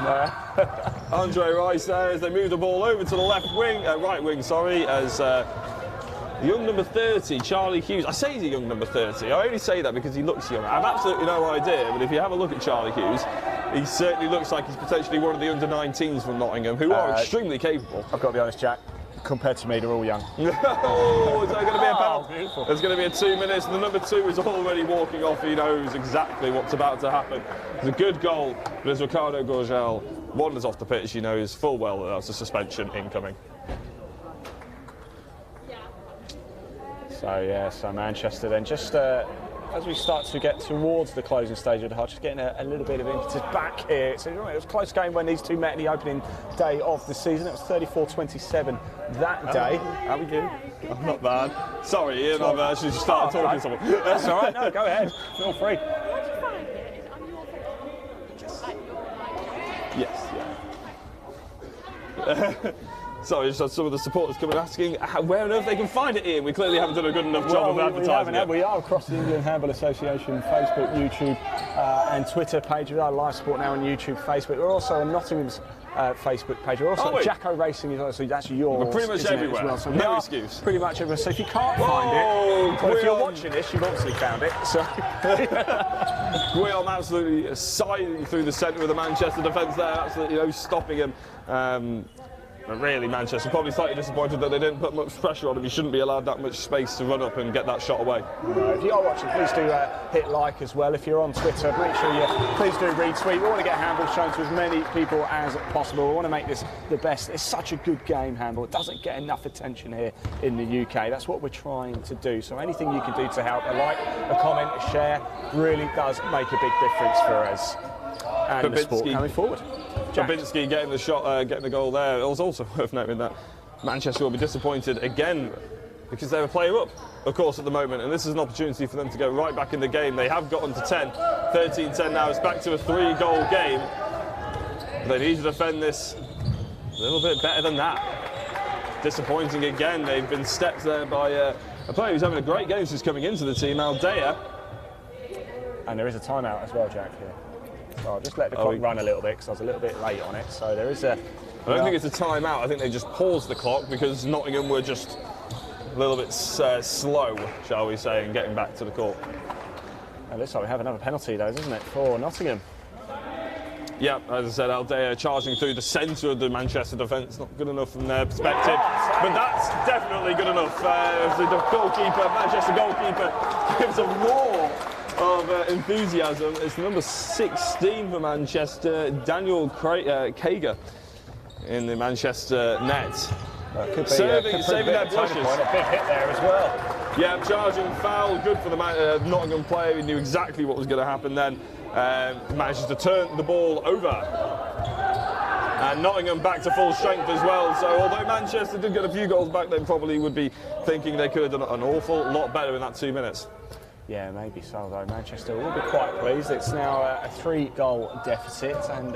Andre Rice there as they move the ball over to the left wing, right wing, sorry, as young number 30, Charlie Hughes. I say he's a young number 30. I only say that because he looks young. I have absolutely no idea, but if you have a look at Charlie Hughes, He certainly looks like he's potentially one of the under-19s from Nottingham, who are extremely capable. I've got to be honest, Jack. Compared to me, they're all young. Oh, is that going to be a penalty? Beautiful. There's going to be a 2 minutes, and the number 2 is already walking off. He knows exactly what's about to happen. It's a good goal, but as Ricardo Gorgel wanders off the pitch, he knows full well that that's a suspension incoming. So Manchester then just as we start to get towards the closing stage of the half, just getting a little bit of impetus back here. So it was a close game when these two met in the opening day of the season. It was 34-27 that day. How are we doing? I'm not bad. Sorry, Ian, I've actually just started talking to someone. That's all right. No, go ahead. Feel free. How do you find it? Is on your Yes. Yeah. Sorry, just had some of the supporters coming asking where on earth they can find it, Ian. We clearly haven't done a good enough job of advertising it. We are across the England Handball Association Facebook, YouTube and Twitter page. We are live sport now on YouTube, Facebook. We're also on Nottingham's Facebook page. We're also on Jacko Racing, so that's yours. We're pretty much everywhere. Well. So no excuse. Pretty much everywhere. So if you can't find it, well, if you're watching this, you've obviously found it. So Guillaume absolutely siding through the centre of the Manchester defence there, absolutely no stopping him. But really, Manchester probably slightly disappointed that they didn't put much pressure on him. He shouldn't be allowed that much space to run up and get that shot away. If you are watching, please do hit like as well. If you're on Twitter, make sure you please do retweet. We want to get handball shown to as many people as possible. We want to make this the best. It's such a good game, handball. It doesn't get enough attention here in the UK. That's what we're trying to do. So anything you can do to help, a like, a comment, a share, really does make a big difference for us and the sport coming forward. Babinski getting the shot, getting the goal there. It was also worth noting that Manchester will be disappointed again because they're a player up, of course, at the moment, and this is an opportunity for them to go right back in the game. They have gotten to 10, 13-10 now. It's back to a 3-goal game. They need to defend this a little bit better than that. Disappointing again. They've been stepped there by a player who's having a great game since coming into the team, Aldea. And there is a timeout as well, Jack, here. So I'll just let the clock run a little bit because I was a little bit late on it. So there is a... I don't think it's a timeout. I think they just paused the clock because Nottingham were just a little bit slow, shall we say, in getting back to the court. It looks like we have another penalty, though, doesn't it, for Nottingham? Yeah, as I said, Aldea charging through the centre of the Manchester defence. Not good enough from their perspective, but that's definitely good enough. The goalkeeper, Manchester goalkeeper, gives a roar of enthusiasm. It's number 16 for Manchester, Daniel Kager, in the Manchester net. Saving their blushes. A big hit there as well. Yeah, charging foul, good for the Nottingham player. He knew exactly what was going to happen then. Manages to turn the ball over. And Nottingham back to full strength as well. So although Manchester did get a few goals back, they probably would be thinking they could have done an awful lot better in that 2 minutes. Yeah, maybe so, though. Manchester will be quite pleased. It's now a 3-goal deficit, and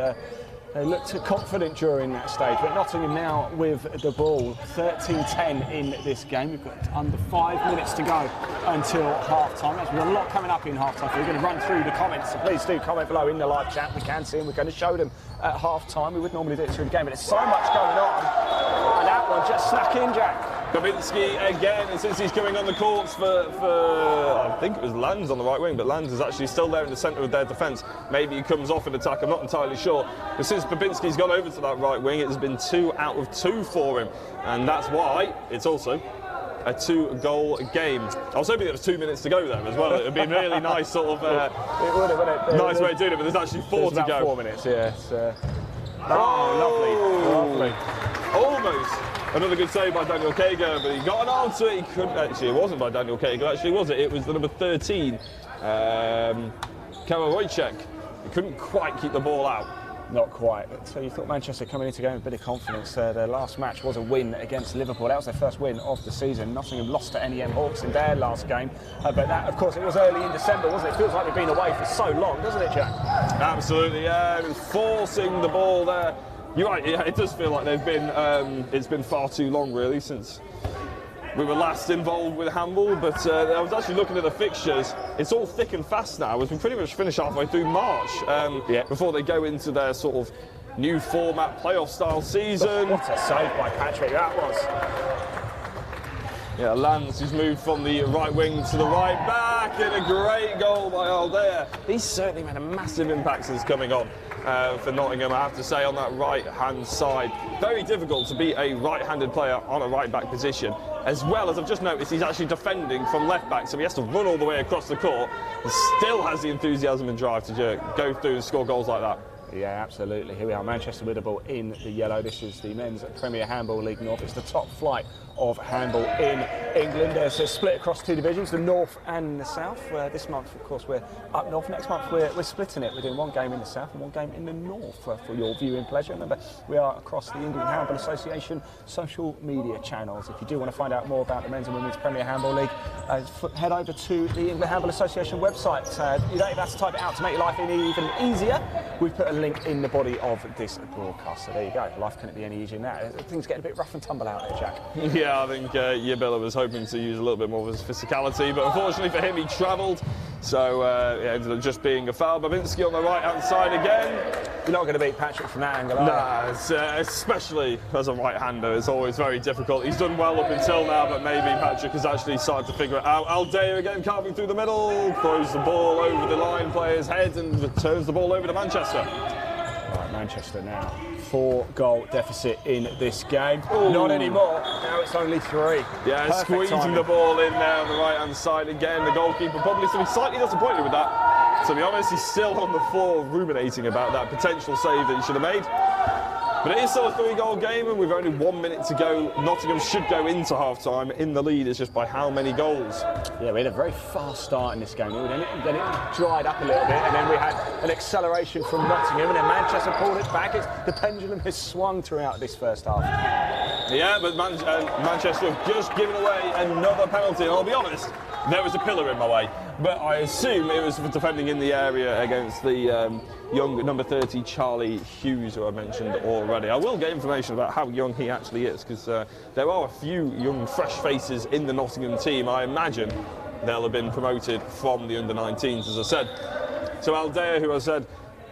they looked confident during that stage. But Nottingham now with the ball, 13-10 in this game. We've got under 5 minutes to go until half-time. There's a lot coming up in half-time, so we're going to run through the comments. So please do comment below in the live chat. We can see them. We're going to show them at half-time. We would normally do it through the game, but there's so much going on. And that one just snuck in, Jack. Babinski again, and since he's coming on the courts for I think it was Lands on the right wing, but Lands is actually still there in the centre of their defence. Maybe he comes off in attack, I'm not entirely sure. But since Babinski's gone over to that right wing, it has been 2 out of 2 for him. And that's why it's also a 2-goal game. I was hoping there was 2 minutes to go there as well. It would be a really nice sort of nice way of doing it, but there's actually 4 to go. 4 minutes, yeah. Lovely. Almost. Another good save by Daniel Kager, but he got an arm to it. He couldn't actually. It wasn't by Daniel Kager, actually, was it? It was the number 13, Karol Wojciech. He couldn't quite keep the ball out. Not quite. So you thought Manchester coming into the game with a bit of confidence. Their last match was a win against Liverpool. That was their first win of the season. Nottingham lost to NEM Hawks in their last game. But that, of course, it was early in December, wasn't it? It feels like they've been away for so long, doesn't it, Jack? Absolutely, yeah. It was forcing the ball there. You're right, yeah, it does feel like they've been, it's been far too long, really, since we were last involved with handball. But I was actually looking at the fixtures. It's all thick and fast now. We can pretty much finish halfway through March before they go into their sort of new format, playoff-style season. What a save by Patrick that was. Yeah, Lance has moved from the right wing to the right back, and a great goal by Aldair. He's certainly made a massive impact since coming on for Nottingham, I have to say, on that right-hand side. Very difficult to be a right-handed player on a right-back position, as well as I've just noticed he's actually defending from left-back, so he has to run all the way across the court and still has the enthusiasm and drive to go through and score goals like that. Yeah, absolutely. Here we are, Manchester with the ball in the yellow. This is the men's Premier Handball League North. It's the top flight of handball in England. There's a split across two divisions, the North and the South. This month, of course, we're up north. Next month, we're splitting it. We're doing one game in the South and one game in the North for your viewing pleasure. Remember, we are across the England Handball Association social media channels. If you do want to find out more about the men's and women's Premier Handball League, head over to the England Handball Association website. You don't even have to type it out to make your life any even easier. We've put a link in the body of this broadcast. So there you go. Life couldn't be any easier than that. Things getting a bit rough and tumble out there, Jack. Yeah, I think Yabilla was hoping to use a little bit more of his physicality, but unfortunately for him, he travelled. So it ended up just being a foul. Babinski on the right-hand side again. You're not going to beat Patrick from that angle, are you? Nah, especially as a right-hander, it's always very difficult. He's done well up until now, but maybe Patrick has actually started to figure it out. Aldair again carving through the middle, throws the ball over the line player's head and returns the ball over to Manchester. Right, Manchester now 4-goal deficit in this game. Ooh. Not anymore. Now it's only 3. Yeah, perfect squeezing timing. The ball in there on the right-hand side again. The goalkeeper probably slightly disappointed with that. To be honest, he's still on the floor ruminating about that potential save that he should have made. But it is still a 3-goal game, and we've only 1 minute to go. Nottingham should go into half-time in the lead. It's just by how many goals. Yeah, we had a very fast start in this game. Then it dried up a little bit, and then we had an acceleration from Nottingham, and then Manchester pulled it back. The pendulum has swung throughout this first half. Yeah, but Manchester have just given away another penalty, and I'll be honest, there was a pillar in my way. But I assume it was for defending in the area against the young number 30 Charlie Hughes, who I mentioned already. I will get information about how young he actually is, because there are a few young, fresh faces in the Nottingham team. I imagine they'll have been promoted from the under-19s, as I said. So Aldair, who I said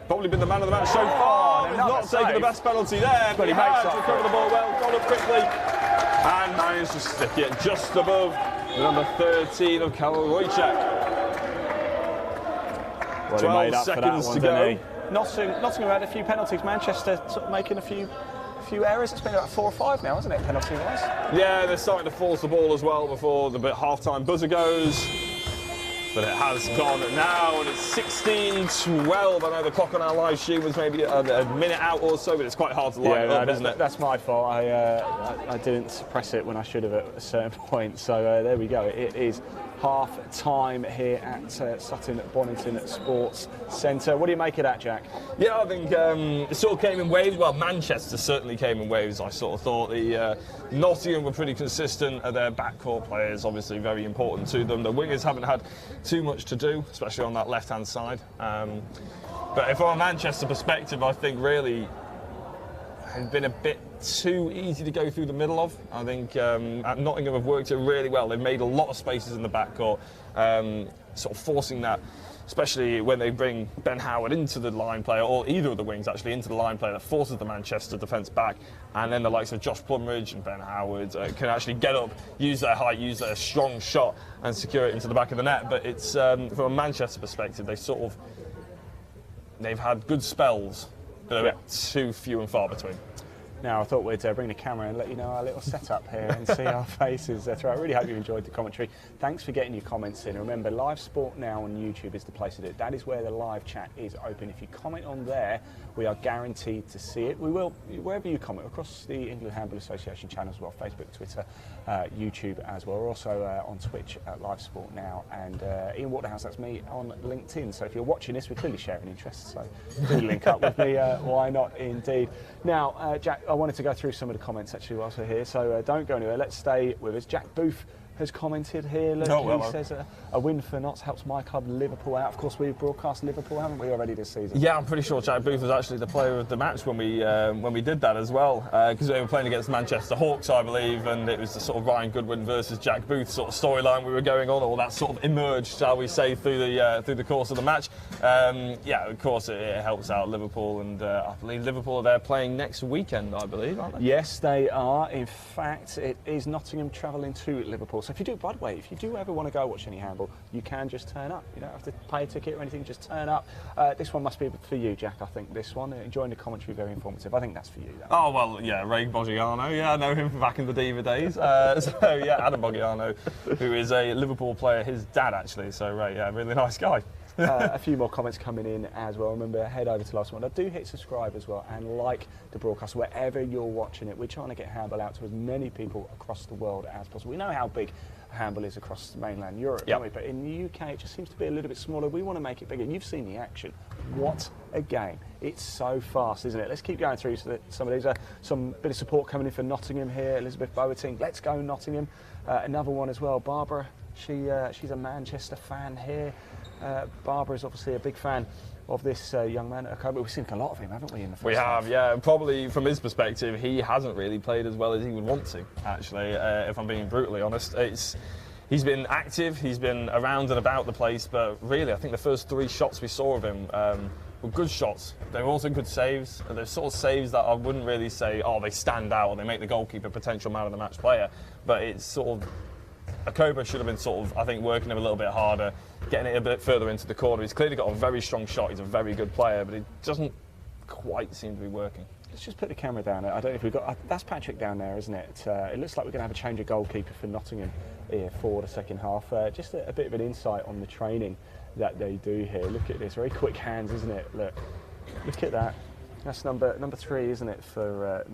probably been the man of the match so far, he's not taking the best penalty there, but he has recovered the ball well, got up quickly, and managed to stick it just above the number 13 of Karol Wojciech. Well, 12 seconds to go. Nottingham had a few penalties. Manchester sort of making a few errors. It's been about 4 or 5 now, hasn't it, penalty-wise? Yeah, they're starting to force the ball as well before the half-time buzzer goes. But it has gone now, and it's 16-12. I know the clock on our live stream was maybe a minute out or so, but it's quite hard to line up, isn't it? That's my fault. I didn't suppress it when I should have at a certain point. So there we go. It is half-time here at Sutton Bonington Sports Centre. What do you make of that, Jack? Yeah, I think it sort of came in waves. Well, Manchester certainly came in waves, I sort of thought. The Nottingham were pretty consistent. Their backcourt players, obviously, very important to them. The wingers haven't had too much to do, especially on that left-hand side. But from a Manchester perspective, I think really has been a bit too easy to go through the middle of. I think Nottingham have worked it really well. They've made a lot of spaces in the backcourt, sort of forcing that, especially when they bring Ben Howard into the line player, or either of the wings actually into the line player, that forces the Manchester defence back, and then the likes of Josh Plumridge and Ben Howard can actually get up, use their height, use their strong shot and secure it into the back of the net. But it's from a Manchester perspective, they've had good spells, but they're too few and far between. Now, I thought we'd bring the camera and let you know our little setup here and see our faces throughout. I really hope you enjoyed the commentary. Thanks for getting your comments in. Remember, Live Sport Now on YouTube is the place to do it. That is where the live chat is open. If you comment on there, we are guaranteed to see it. We will, wherever you comment, across the England Handball Association channel as well, Facebook, Twitter, YouTube as well. We're also on Twitch at Live Sport Now, and Ian Waterhouse, that's me, on LinkedIn. So if you're watching this, we're clearly sharing interests, so do link up with me. Why not, indeed. Now, Jack, I wanted to go through some of the comments actually whilst we're here, so don't go anywhere. Let's stay with us. Jack Booth has commented here. Look, he says a win for Notts helps my club Liverpool out. Of course, we've broadcast Liverpool, haven't we, already this season? Yeah, I'm pretty sure Jack Booth was actually the player of the match when we did that as well, because they were playing against Manchester Hawks, I believe, and it was the sort of Ryan Goodwin versus Jack Booth sort of storyline we were going on, or that sort of emerged, shall we say, through the course of the match. Yeah, of course, it helps out Liverpool, and I believe Liverpool are there playing next weekend, I believe, aren't they? Yes, they are. In fact, it is Nottingham travelling to Liverpool. So if you do, by the way, if you do ever want to go watch any handball, you can just turn up. You don't have to pay a ticket or anything, just turn up. This one must be for you, Jack, I think, this one. Enjoying the commentary, very informative. I think that's for you. Oh, well, yeah, Ray Boggiano, yeah, I know him from back in the Diva days. So, yeah, Adam Boggiano, who is a Liverpool player, his dad, actually. So, Ray, yeah, really nice guy. A few more comments coming in as well. Remember, head over to last one. Do hit subscribe as well and like the broadcast wherever you're watching it. We're trying to get handball out to as many people across the world as possible. We know how big handball is across mainland Europe, don't we? But in the UK, it just seems to be a little bit smaller. We want to make it bigger. You've seen the action. What a game. It's so fast, isn't it? Let's keep going through some of these. Some bit of support coming in for Nottingham here. Elizabeth Boateng, let's go Nottingham. Another one as well. Barbara, she's a Manchester fan here. Barbara is obviously a big fan of this young man. We've seen a lot of him, haven't we, in the first half? Yeah. Probably from his perspective, he hasn't really played as well as he would want to, actually, if I'm being brutally honest. He's been active, he's been around and about the place, but really, I think the first 3 shots we saw of him were good shots. They were also good saves. They're sort of saves that I wouldn't really say, oh, they stand out or they make the goalkeeper potential man of the match player, but it's sort of Akoba should have been sort of, I think, working him a little bit harder, getting it a bit further into the corner. He's clearly got a very strong shot. He's a very good player, but it doesn't quite seem to be working. Let's just put the camera down. I don't know if we've got... That's Patrick down there, isn't it? It looks like we're going to have a change of goalkeeper for Nottingham here for the second half. Just a bit of an insight on the training that they do here. Look at this. Very quick hands, isn't it? Look at that. That's number 3, isn't it, for...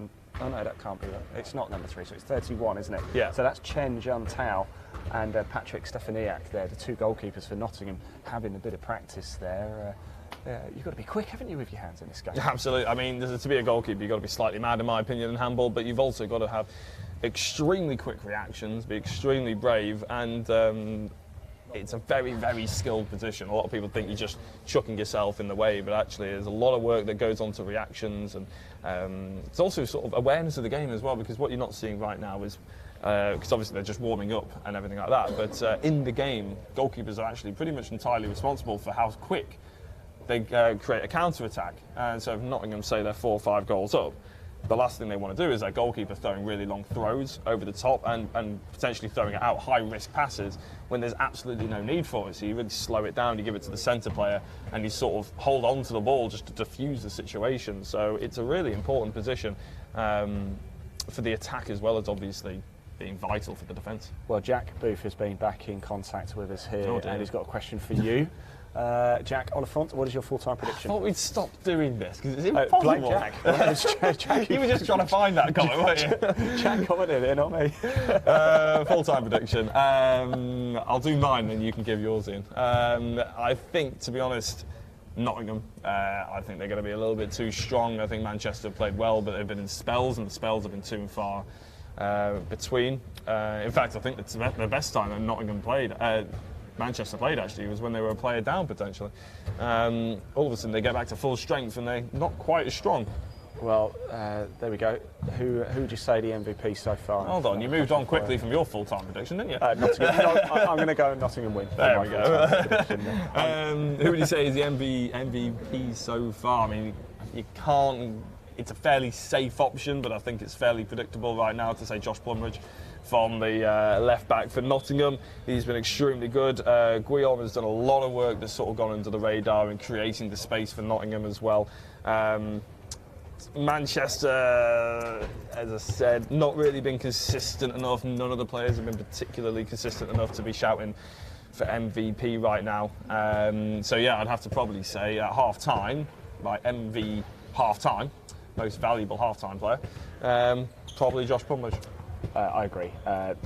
oh no, that can't be that. It's not number 3, so it's 31, isn't it? Yeah. So that's Chen Juntao and Patrick Stefaniak there, the 2 goalkeepers for Nottingham, having a bit of practice there. You've got to be quick, haven't you, with your hands in this game? Absolutely. I mean, to be a goalkeeper, you've got to be slightly mad, in my opinion, in handball, but you've also got to have extremely quick reactions, be extremely brave, and it's a very, very skilled position. A lot of people think you're just chucking yourself in the way, but actually there's a lot of work that goes on to reactions, and it's also sort of awareness of the game as well, because what you're not seeing right now is, because obviously they're just warming up and everything like that, but in the game, goalkeepers are actually pretty much entirely responsible for how quick they create a counter-attack. So if Nottingham say they're 4 or 5 goals up, the last thing they want to do is their goalkeeper throwing really long throws over the top and potentially throwing it out high-risk passes when there's absolutely no need for it. So you really slow it down, you give it to the centre player, and you sort of hold on to the ball just to diffuse the situation. So it's a really important position for the attack, as well as obviously being vital for the defence. Well, Jack Booth has been back in contact with us here, and he's got a question for you. Jack Oliphant, what is your full-time prediction? I thought we'd stop doing this, because it's impossible. Blame Jack. Jack. You were just trying to find that comment, weren't you? Jack commented it, not me. Full-time prediction. I'll do mine, and you can give yours in. I think, to be honest, Nottingham, I think they're going to be a little bit too strong. I think Manchester have played well, but they've been in spells, and the spells have been too far between. In fact, I think the best time that Nottingham played, Manchester played actually, was when they were a player down potentially. All of a sudden they get back to full strength and they're not quite as strong. Well, there we go. Who would you say the MVP so far? Hold on, you moved on quickly from your full-time prediction, didn't you? Nottingham. No, I'm going to go Nottingham win. There we go. Who would you say is the MVP so far? I mean, you can't. It's a fairly safe option, but I think it's fairly predictable right now to say Josh Plumridge from the left back for Nottingham. He's been extremely good. Guillaume has done a lot of work that's sort of gone under the radar in creating the space for Nottingham as well. Manchester, as I said, not really been consistent enough. None of the players have been particularly consistent enough to be shouting for MVP right now. So yeah, I'd have to probably say at half-time, like MV half-time, most valuable half-time player, probably Josh Plumridge. I agree.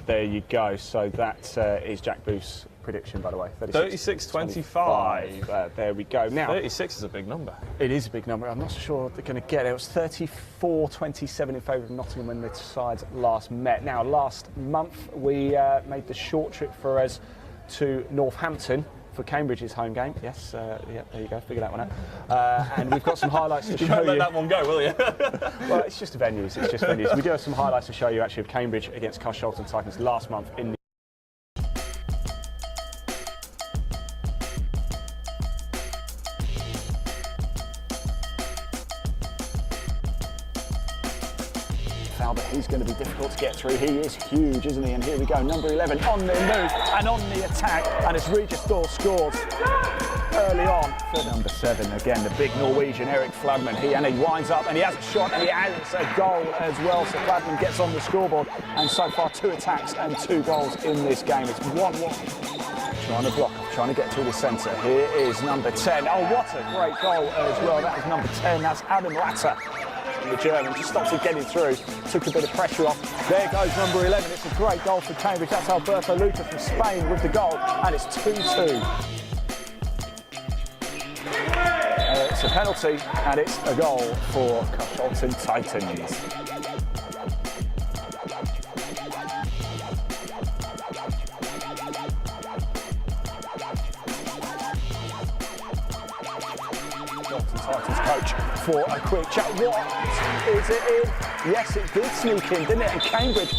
There you go. So that is Jack Booth's prediction, by the way? 36-25. There we go. Now, 36 is a big number. it is a big number. I'm not sure they're going to get it. It was 34-27 in favour of Nottingham when the sides last met. Now, last month we made the short trip for us to Northampton for Cambridge's home game. Yes, yeah, there you go, figure that one out. And we've got some highlights to show you. You won't let that one go, will you? Well, it's just venues, it's just venues. We do have some highlights to show you actually of Cambridge against Carshalton Titans last month in the but he's going to be difficult to get through. He is huge, isn't he? And here we go, number 11 on the move and on the attack, and it's Regis Thor scores early on for number 7. Again, the big Norwegian Erik Flagman. He winds up and he has a shot and he has a goal as well. So Flagman gets on the scoreboard, and so far 2 attacks and 2 goals in this game. It's 1-1. Trying to block, trying to get through the centre. Here is number 10. Oh, what a great goal as well. That is number 10. That's Adam Latter. The German just stops it getting through, took a bit of pressure off. There goes number 11. It's a great goal for Cambridge. That's Alberto Luca from Spain with the goal, and it's 2-2. It's a penalty, and it's a goal for Carshalton Titans. Titans coach for a quick chat. What is it in? Yes, it did sneak in, didn't it? And Cambridge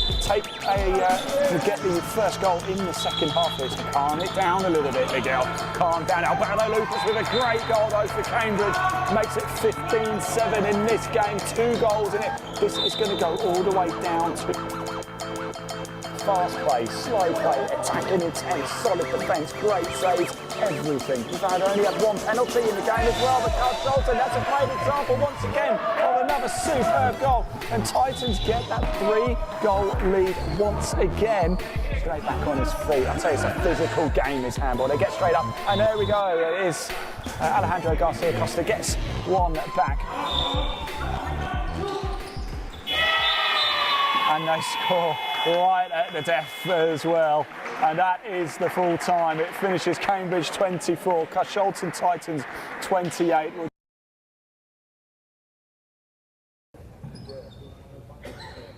get the first goal in the second half. Let's calm it down a little bit, Miguel. Calm down. Alberto Lucas with a great goal though for Cambridge. Makes it 15-7 in this game. 2 goals in it. This is going to go all the way down to fast play, slow play, attacking intense, solid defence, great saves, everything. We've only had 1 penalty in the game as well, but Carshalton, that's a great example once again of another superb goal. And Titans get that 3-goal lead once again. Straight back on his feet. I'll tell you, it's a physical game, this handball. They get straight up, and there we go. It is Alejandro Garcia Costa gets 1 back. And they score right at the death as well. And that is the full time. It finishes Cambridge 24, Carshalton Titans 28. I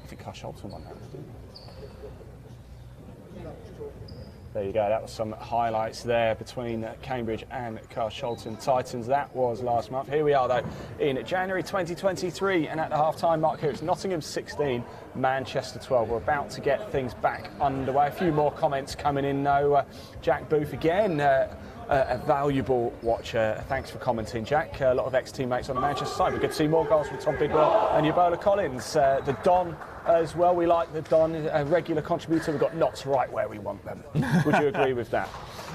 think Carshalton won that, didn't they? There you go, that was some highlights there between Cambridge and Carshalton Titans. That was last month. Here we are though in January 2023, and at the half-time mark here it's Nottingham 16, Manchester 12. We're about to get things back underway. A few more comments coming in though. Jack Booth again, a valuable watcher. Thanks for commenting, Jack. A lot of ex-teammates on the Manchester side. We could see more goals from Tom Bidwell and Ebola Collins. The Don as well. We like the Don, a regular contributor. We've got knots right where we want them. Would you agree with that?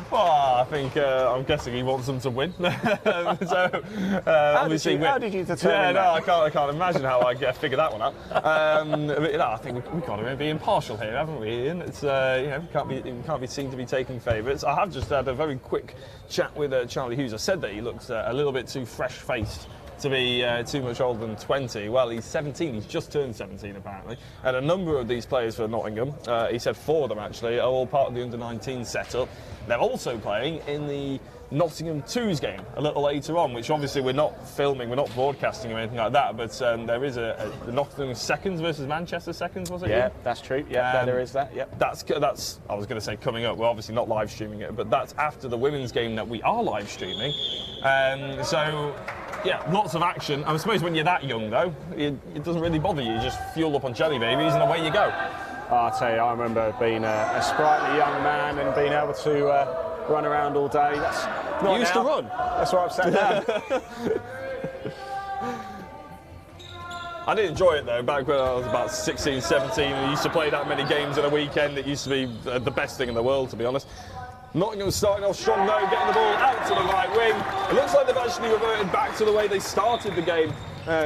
Well, I think I'm guessing he wants them to win. How did you determine that? I can't imagine how I figure that one out. I think we've got to be impartial here, haven't we, Ian? It's we can't be seen to be taking favourites. I have just had a very quick chat with Charlie Hughes. I said that he looks a little bit too fresh-faced to be too much older than 20. Well, he's 17. He's just turned 17, apparently. And a number of these players for Nottingham, he said 4 of them actually, are all part of the under-19 setup. They're also playing in the Nottingham 2s game a little later on, which obviously we're not filming, we're not broadcasting or anything like that, but there is the Nottingham seconds versus Manchester seconds, was it? Yeah, that's true. Yeah, there is that. Yep. That's I was going to say coming up. We're obviously not live streaming it, but that's after the women's game that we are live streaming. So yeah, lots of action. I suppose when you're that young though, it doesn't really bother you. You just fuel up on jelly babies and away you go. I'll tell you, I remember being a sprightly young man and being able to run around all day. That's not you used to run? That's why I've sat down. I did enjoy it though, back when I was about 16, 17, and I used to play that many games in a weekend. It used to be the best thing in the world, to be honest. Nottingham starting off strong though, getting the ball out to the right wing. It looks like they've actually reverted back to the way they started the game,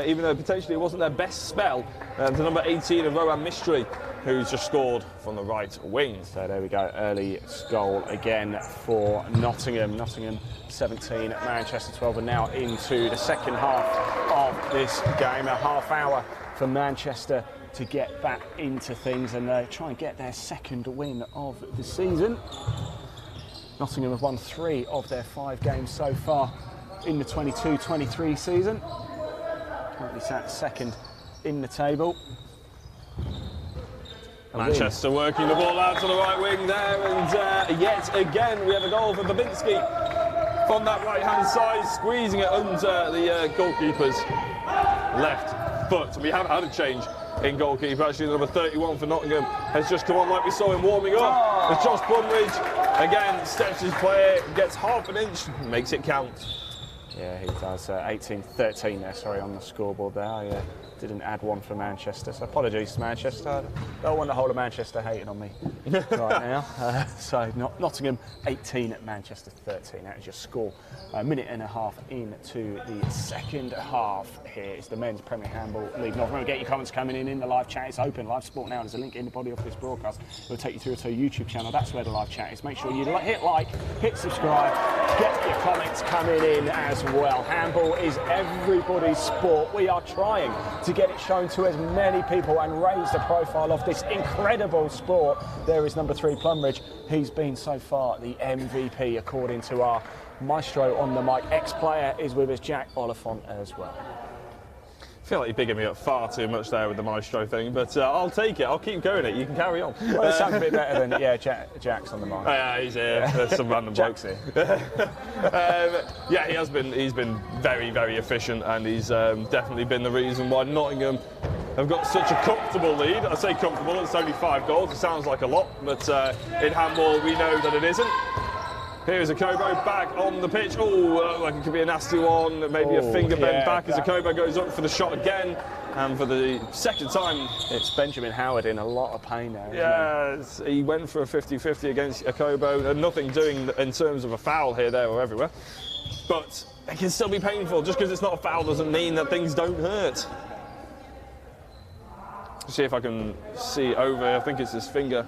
even though potentially it wasn't their best spell. To number 18 of Rowan Mystery, who's just scored from the right wing. So there we go, early goal again for Nottingham. Nottingham 17, Manchester 12, and now into the second half of this game. A half hour for Manchester to get back into things and try and get their second win of the season. Nottingham have won 3 of their 5 games so far in the 22-23 season. Currently sat second in the table. Manchester working the ball out to the right wing there, and yet again we have a goal for Babinski from that right-hand side, squeezing it under the goalkeeper's left foot. We have had a change in goalkeeper. Actually, the number 31 for Nottingham has just come on, like we saw him warming up. As Josh Bunridge again steps his player, gets half an inch, makes it count. Yeah, he does. 18-13 there, sorry, on the scoreboard there. I didn't add one for Manchester, so apologies to Manchester. I don't want the whole of Manchester hating on me right now. So Nottingham 18 at Manchester 13. That is your score. A minute and a half into the second half. Here is the men's Premier Handball League. Now, remember, get your comments coming in the live chat. It's open, live sport now. There's a link in the body of this broadcast. It'll take you through to our YouTube channel. That's where the live chat is. Make sure you hit like, hit subscribe, get your comments coming in as well. Handball is everybody's sport. We are trying to get it shown to as many people and raise the profile of this incredible sport. There is number 3, Plumridge. He's been so far the MVP according to our maestro on the mic. Ex-player is with us, Jack Oliphant, as well. I feel like you're bigging me up far too much there with the maestro thing, but I'll take it. I'll keep going it. You can carry on. Well, it sounds a bit better than, Jack's on the mic. Oh, yeah, he's here. There's some random Jack's blokes here. Yeah, he has been. He's been very, very efficient, and he's definitely been the reason why Nottingham have got such a comfortable lead. I say comfortable, it's only 5 goals. It sounds like a lot, but in handball we know that it isn't. Here's Akobo back on the pitch. Oh, like it could be a nasty one. Maybe a finger bend back as Akobo goes up for the shot again. And for the second time, it's Benjamin Howard in a lot of pain there. Yes, he went for a 50-50 against Akobo. And nothing doing in terms of a foul here, there, or everywhere. But it can still be painful. Just because it's not a foul doesn't mean that things don't hurt. See if I can see over. I think it's his finger.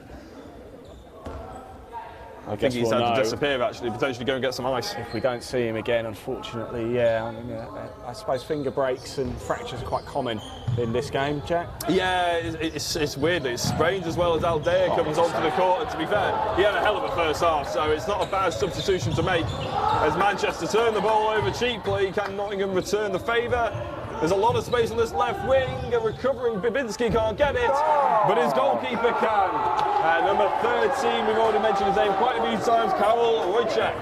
I think he's had to disappear, actually, potentially go and get some ice. If we don't see him again, unfortunately, yeah. I mean, I suppose finger breaks and fractures are quite common in this game, Jack. Yeah, it's weirdly. It's sprained as well as Aldea comes onto the court. And to be fair, he had a hell of a first half, so it's not a bad substitution to make. As Manchester turn the ball over cheaply, can Nottingham return the favour? There's a lot of space on this left wing. A recovering Babinski can't get it, but his goalkeeper can. Number 13, we've already mentioned his name quite a few times, Karol Wojciech.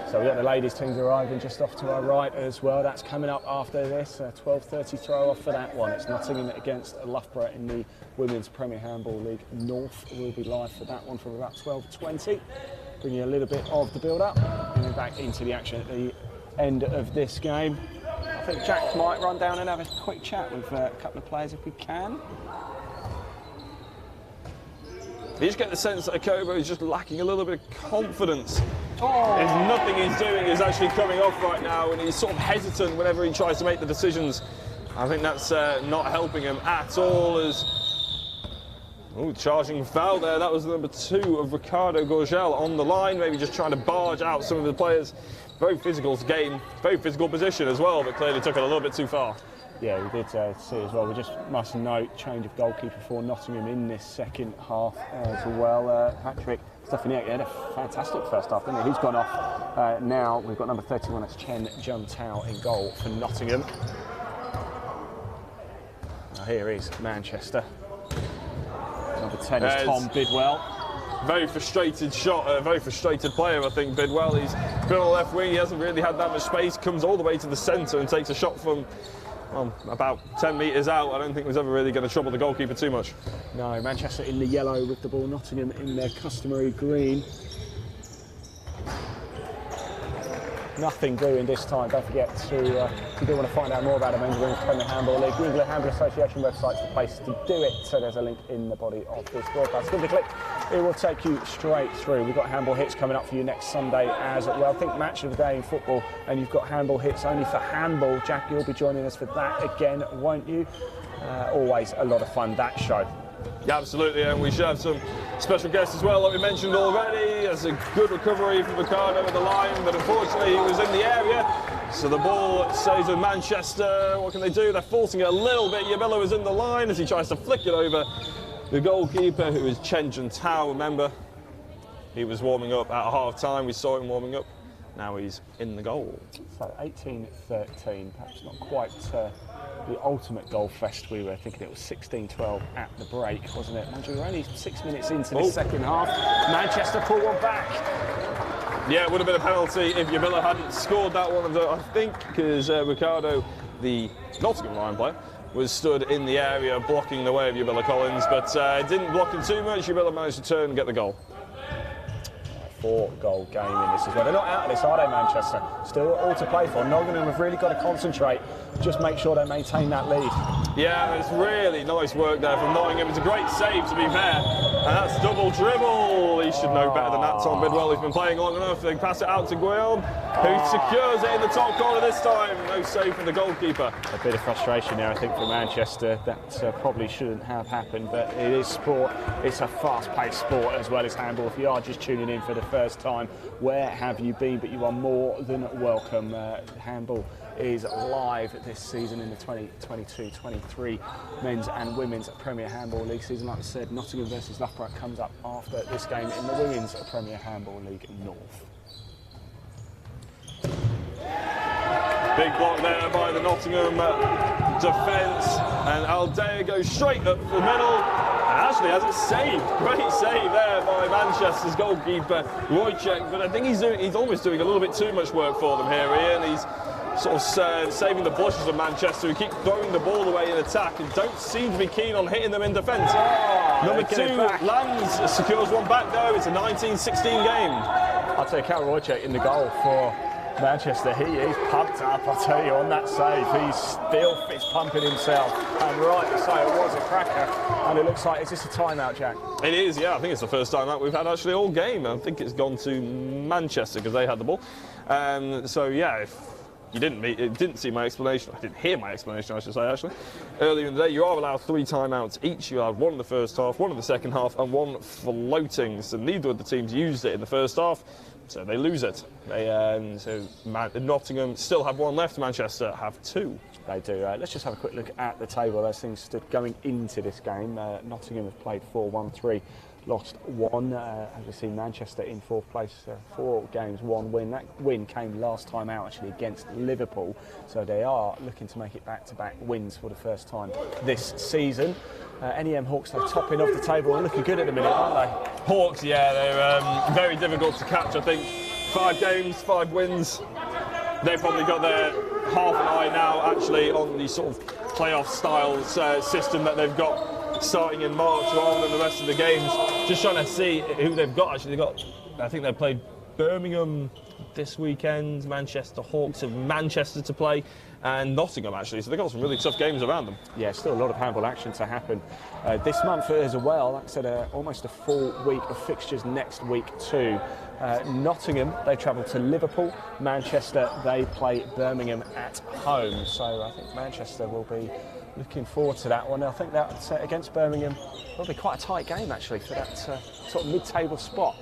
So we've got the ladies' teams arriving just off to our right as well. That's coming up after this. 12:30 throw off for that one. It's Nottingham against Loughborough in the Women's Premier Handball League North. We'll be live for that one from about 12:20. Bring you a little bit of the build-up and then back into the action at the end of this game. I think Jack might run down and have a quick chat with a couple of players if we can. You just get the sense that Akobo is just lacking a little bit of confidence. Nothing he's doing is actually coming off right now, and he's sort of hesitant whenever he tries to make the decisions. I think that's not helping him at all. As charging foul there. That was number 2 of Ricardo Gorgel on the line, maybe just trying to barge out some of the players. Very physical game, very physical position as well, but clearly took it a little bit too far. Yeah, we did see as well. We just must note change of goalkeeper for Nottingham in this second half as well. Patrick Stefaniak had a fantastic first half, didn't he? He's gone off. Now we've got number 31, that's Chen Juntao in goal for Nottingham. Now here is Manchester. Number 10 is Tom Bidwell. Very frustrated shot, a very frustrated player, I think, Bidwell. He's been on the left wing, he hasn't really had that much space, comes all the way to the centre and takes a shot from about 10 metres out. I don't think it was ever really going to trouble the goalkeeper too much. No, Manchester in the yellow with the ball, Nottingham in their customary green. Nothing doing this time. Don't forget to, if you do want to find out more about the Men's Women's Premier Handball League, the England Handball Association website's the place to do it. So there's a link in the body of this broadcast. Give it a click. It will take you straight through. We've got handball hits coming up for you next Sunday as well. I think match of the day in football, and you've got handball hits only for handball. Jack, you'll be joining us for that again, won't you? Always a lot of fun, that show. Yeah, absolutely, and we should have some special guests as well, like we mentioned already. There's a good recovery from Ricardo at the line, but unfortunately he was in the area. So the ball stays with Manchester. What can they do? They're forcing it a little bit. Yabella is in the line as he tries to flick it over The goalkeeper, who is Chen Juntao, remember, he was warming up at half-time. We saw him warming up. Now he's in the goal. So 18-13, perhaps not quite the ultimate goal fest we were thinking. It was 16-12 at the break, wasn't it? Mind you, we're only 6 minutes into the second half. Manchester pull one back. Yeah, it would have been a penalty if Yamila hadn't scored that one, I think, because Ricardo, the Nottingham line player, was stood in the area blocking the way of Yamila Collins, but didn't block him too much. Yamila managed to turn and get the goal. 4-goal game in this as well. They're not out of this, are they, Manchester? Still all to play for. Nottingham have really got to concentrate, just make sure they maintain that lead. Yeah, it's really nice work there from Nottingham. It's a great save, to be fair. And that's double dribble. He should know better than that, Tom Bidwell. He's been playing long enough. They pass it out to Guillaume, who secures it in the top corner this time. No save from the goalkeeper. A bit of frustration there, I think, for Manchester. That probably shouldn't have happened, but it is sport. It's a fast-paced sport as well as handball. If you are just tuning in for the first time, where have you been? But you are more than welcome. Handball is live this season in the 2022-23 men's and women's Premier Handball League season. Like I said, Nottingham versus Loughborough comes up after this game in the women's Premier Handball League North. Big block there by the Nottingham defence, and Aldea goes straight up the middle and actually has it saved. Great save there by Manchester's goalkeeper Wojciech, but I think he's almost doing a little bit too much work for them here, Ian. He's sort of saving the blushes of Manchester, who keep throwing the ball away in attack and don't seem to be keen on hitting them in defence. Number 2 lands, secures one back though. It's a 19-16 game. I'll take Karol Wojciech in the goal for Manchester. He is pumped up, I'll tell you, on that save. He's still fist pumping himself, and right to say it was a cracker. And it looks like, is this a timeout, Jack? It is, yeah. I think it's the first timeout we've had actually all game. I think it's gone to Manchester because they had the ball. So yeah, if you didn't see my explanation. I didn't hear my explanation, I should say, actually. Earlier in the day, you are allowed 3 timeouts each. You had one in the first half, one in the second half, and one floating. So neither of the teams used it in the first half, so they lose it. Nottingham still have one left. Manchester have 2. They do. Let's just have a quick look at the table as things stood going into this game. Nottingham have played 4-1-3. Lost 1, as we see Manchester in 4th place, 4 games, 1 win. That win came last time out actually against Liverpool, so they are looking to make it back-to-back wins for the first time this season. NEM Hawks, they're topping off the table and looking good at the minute, aren't they? Hawks, yeah, they're very difficult to catch. I think 5 games, 5 wins. They've probably got their half an eye now actually on the sort of playoff style system that they've got starting in March rather than the rest of the games. Just trying to see who they've got. Actually, I think they've played Birmingham this weekend. Manchester Hawks have Manchester to play, and Nottingham actually. So they've got some really tough games around them. Yeah, still a lot of handball action to happen this month as well. Like I said, almost a full week of fixtures next week too. Nottingham, they travel to Liverpool. Manchester, they play Birmingham at home. So I think Manchester will be looking forward to that one. I think that against Birmingham will be quite a tight game actually for that sort of mid-table spot.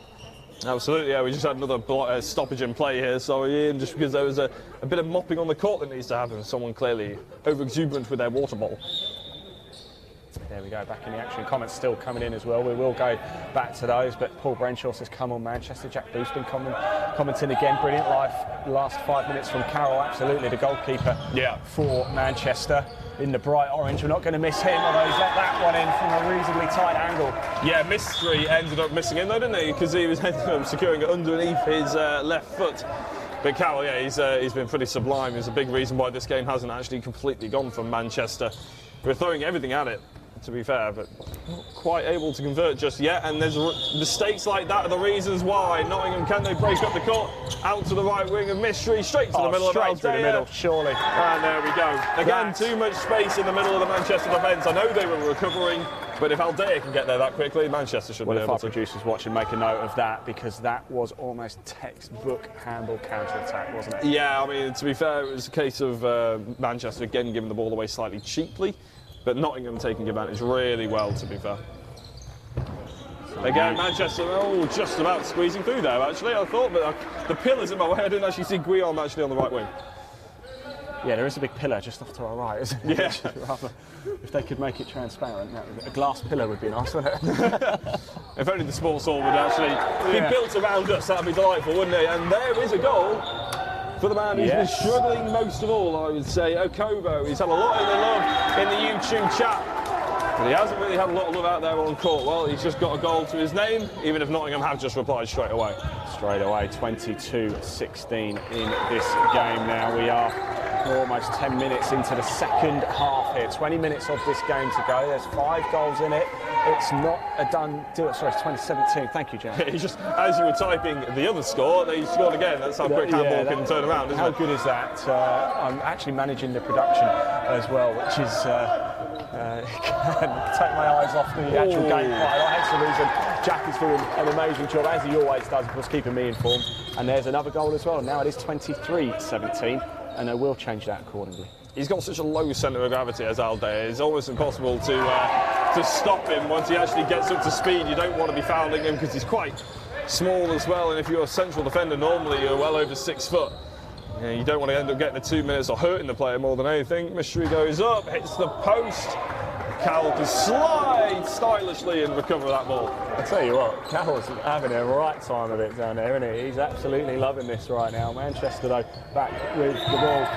Absolutely, yeah. We just had another stoppage in play here, sorry Ian, just because there was a bit of mopping on the court that needs to happen. Someone clearly over-exuberant with their water bottle. There we go, back in the action. Comments still coming in as well. We will go back to those, but Paul Brenshaw says, come on Manchester. Jack Booth's been commenting again. Brilliant last 5 minutes from Carroll, absolutely, the goalkeeper for Manchester. In the bright orange, we're not going to miss him, although he's let that one in from a reasonably tight angle. Yeah, Mystery ended up missing him though, didn't he? Because he was securing it underneath his left foot. But Carroll, yeah, he's been pretty sublime. He's a big reason why this game hasn't actually completely gone from Manchester. We're throwing everything at it, to be fair, but not quite able to convert just yet. And there's mistakes like that are the reasons why. Nottingham, can they break up the court? Out to the right wing of Mystery, straight to the middle of Aldea. Straight to the middle, surely. And there we go. Again, too much space in the middle of the Manchester defence. I know they were recovering, but if Aldea can get there that quickly, Manchester should be able to. Well, if our producers watching, make a note of that, because that was almost textbook handball counter-attack, wasn't it? Yeah, I mean, to be fair, it was a case of Manchester again giving the ball away slightly cheaply, but Nottingham taking advantage really well, to be fair. Again, Manchester, just about squeezing through there, actually, I thought, but the pillars in my way, I didn't actually see Guillaume actually on the right wing. Yeah, there is a big pillar just off to our right, isn't it? Yeah. Rather, if they could make it transparent, a glass pillar would be nice, wouldn't it? If only the sports hall would actually be built around us, that'd be delightful, wouldn't it? And there is a goal for the man who's been struggling most of all, I would say, Okobo. He's had a lot of the love in the YouTube chat, but he hasn't really had a lot of love out there on court. Well, he's just got a goal to his name, even if Nottingham have just replied straight away. Straight away, 22-16 in this game now. We are almost 10 minutes into the second half here. 20 minutes of this game to go. There's 5 goals in it. It's not a done deal. Sorry, it's 2017. Thank you, Jack. He's just, as you were typing the other score, they scored again. That's how quick handball can turn around, isn't it? How good is that? I'm actually managing the production as well, which is can take my eyes off the actual game quite a lot. Hence the reason Jack is doing an amazing job, as he always does, of course, keeping me informed. And there's another goal as well. Now it is 23-17, and they will change that accordingly. He's got such a low centre of gravity as Alday. It's almost impossible to stop him once he actually gets up to speed. You don't want to be fouling him because he's quite small as well, and if you're a central defender normally you're well over 6 foot. You don't want to end up getting the 2 minutes or hurting the player more than anything. Mystery goes up, hits the post. Cal can slide stylishly and recover that ball. I tell you what, Cal's having a right time of it down there, isn't he? He's absolutely loving this right now. Manchester, though, back with the ball.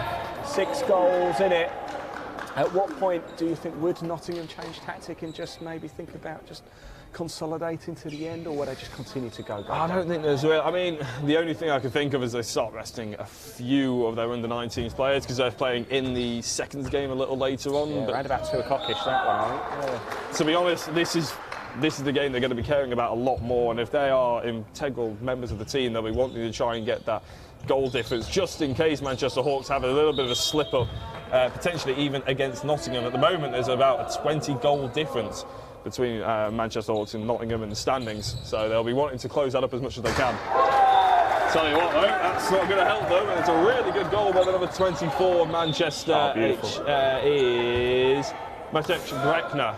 6 goals in it. At what point do you think would Nottingham change tactic and just maybe think about just consolidating to the end, or would they just continue to go? I don't think there's real. I mean, the only thing I can think of is they start resting a few of their under-19s players because they're playing in the seconds game a little later on. Yeah, but around about 2 o'clock-ish, that one, I think. Yeah. To be honest, this is the game they're going to be caring about a lot more, and if they are integral members of the team, they'll be wanting to try and get that goal difference just in case Manchester Hawks have a little bit of a slip-up, potentially even against Nottingham. At the moment, there's about a 20-goal difference between Manchester Hawks and Nottingham in the standings, so they'll be wanting to close that up as much as they can. Tell you what though, that's not going to help them, and it's a really good goal by the number 24 Manchester, is Maciej Brechner.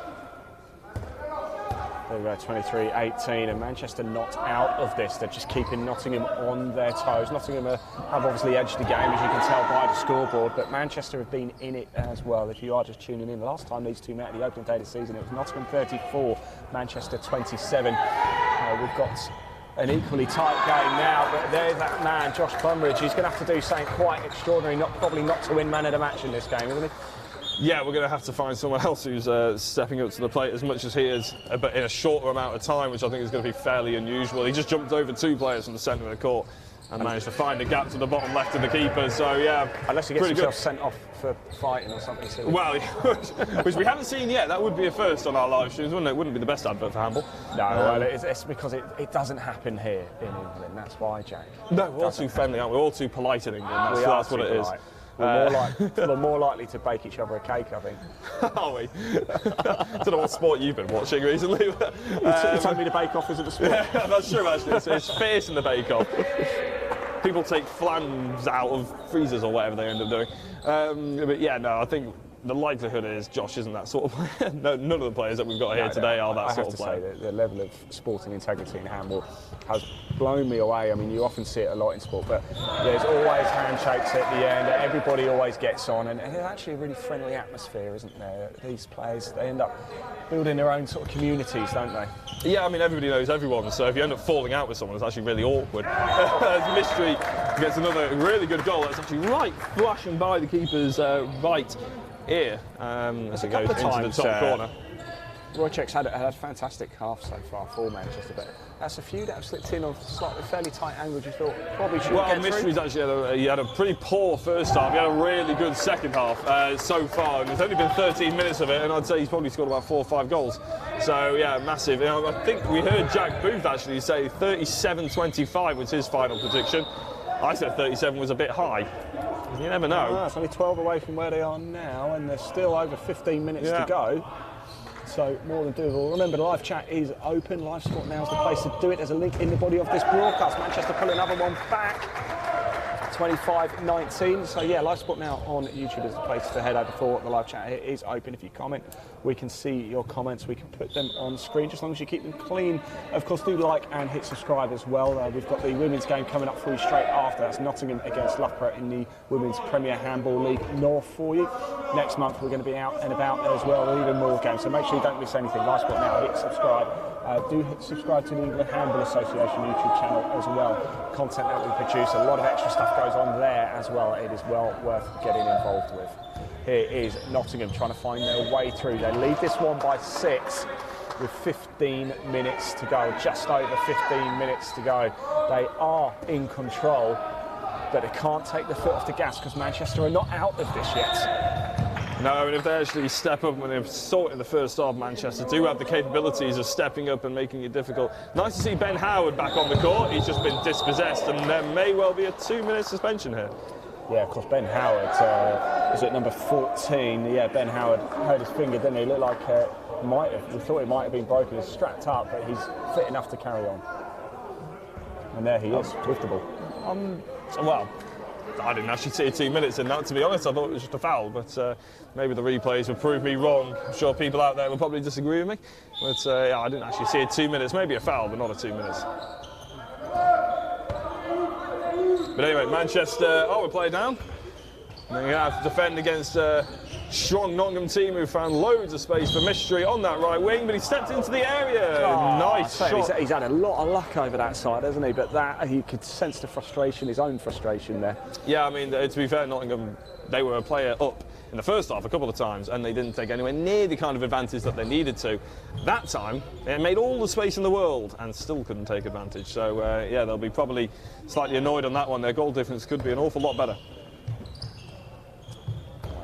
There we go, 23-18, and Manchester not out of this. They're just keeping Nottingham on their toes. Nottingham have obviously edged the game, as you can tell by the scoreboard, but Manchester have been in it as well. If you are just tuning in, the last time these two met at the opening day of the season, it was Nottingham 34, Manchester 27. We've got an equally tight game now, but there's that man, Josh Plumridge. He's going to have to do something quite extraordinary, probably not to win man of the match in this game, isn't he? Yeah, we're going to have to find someone else who's stepping up to the plate as much as he is, but in a shorter amount of time, which I think is going to be fairly unusual. He just jumped over 2 players from the centre of the court and managed to find a gap to the bottom left of the keeper. So yeah, unless he gets himself sent off for fighting or something silly. Well, which we haven't seen yet. That would be a first on our live streams, wouldn't it? Wouldn't be the best advert for handball. No, well, it's because it doesn't happen here in England. That's why, Jack. No, we're all too friendly, aren't we? We're all too polite in England. That's what it is. We're more likely to bake each other a cake, I think. Are we? I don't know what sport you've been watching recently. You told me the Bake Off isn't a sport. Yeah, that's true, actually. It's fierce in the Bake Off. People take flams out of freezers or whatever they end up doing. But yeah, no, I think the likelihood is Josh isn't that sort of player. No, none of the players that we've got here today are that sort of player. I have to say the level of sporting integrity in handball has blown me away. I mean, you often see it a lot in sport, but there's always handshakes at the end. Everybody always gets on, and it's actually a really friendly atmosphere, isn't there? These players, they end up building their own sort of communities, don't they? Yeah, I mean, everybody knows everyone, so if you end up falling out with someone, it's actually really awkward. Mystery gets another really good goal. That's actually right flashing by the keeper's right ear as it goes into the top corner. Wojciech's had a fantastic half so far for Manchester, but that's a few that have slipped in on slightly fairly tight angles. You thought probably should get through. Mystery's actually had a pretty poor first half. He had a really good second half so far, and there's only been 13 minutes of it, and I'd say he's probably scored about 4 or 5 goals. So yeah, massive. I think we heard Jack Booth actually say 37-25 was his final prediction. I said 37 was a bit high. You never know. It's only 12 away from where they are now, and there's still over 15 minutes to go. So more than doable. Remember, the live chat is open. Live Sport now is the place to do it. There's a link in the body of this broadcast. Manchester pull another one back. 25-19. So yeah, live sport now on YouTube is the place to head over for. The live chat here is open. If you comment, we can see your comments. We can put them on screen, just as long as you keep them clean. Of course, do like and hit subscribe as well. We've got the women's game coming up for you straight after. That's Nottingham against Loughborough in the Women's Premier Handball League North for you. Next month, we're going to be out and about there as well with even more games. So make sure you don't miss anything. Live sport now, hit subscribe. Do hit subscribe to the England Handball Association YouTube channel as well. Content that we produce, a lot of extra stuff goes on there as well. It is well worth getting involved with. Here is Nottingham trying to find their way through. They lead this one by 6 with 15 minutes to go, just over 15 minutes to go. They are in control, but they can't take the foot off the gas because Manchester are not out of this yet. No, and if they actually step up, and they've saw it in the first half, Manchester do have the capabilities of stepping up and making it difficult. Nice to see Ben Howard back on the court. He's just been dispossessed, and there may well be a 2-minute suspension here. Yeah, of course, Ben Howard is at number 14. Yeah, Ben Howard hurt his finger, didn't he? Looked like we thought it might have been broken. He's strapped up, but he's fit enough to carry on. And there he is, with the ball. Well, I didn't actually see 2 minutes in that, to be honest. I thought it was just a foul, but maybe the replays will prove me wrong. I'm sure people out there will probably disagree with me. But yeah, I didn't actually see it 2 minutes. Maybe a foul, but not a 2 minutes. But anyway, Manchester, we're played down. And then you have to defend against a strong Nottingham team who found loads of space for Mystery on that right wing, but he stepped into the area. Nice shot. He's had a lot of luck over that side, hasn't he? But that, you could sense the frustration, his own frustration there. Yeah, I mean, to be fair, Nottingham, they were a player up in the first half a couple of times, and they didn't take anywhere near the kind of advantage that they needed to. That time, they made all the space in the world and still couldn't take advantage. So, yeah, they'll be probably slightly annoyed on that one. Their goal difference could be an awful lot better.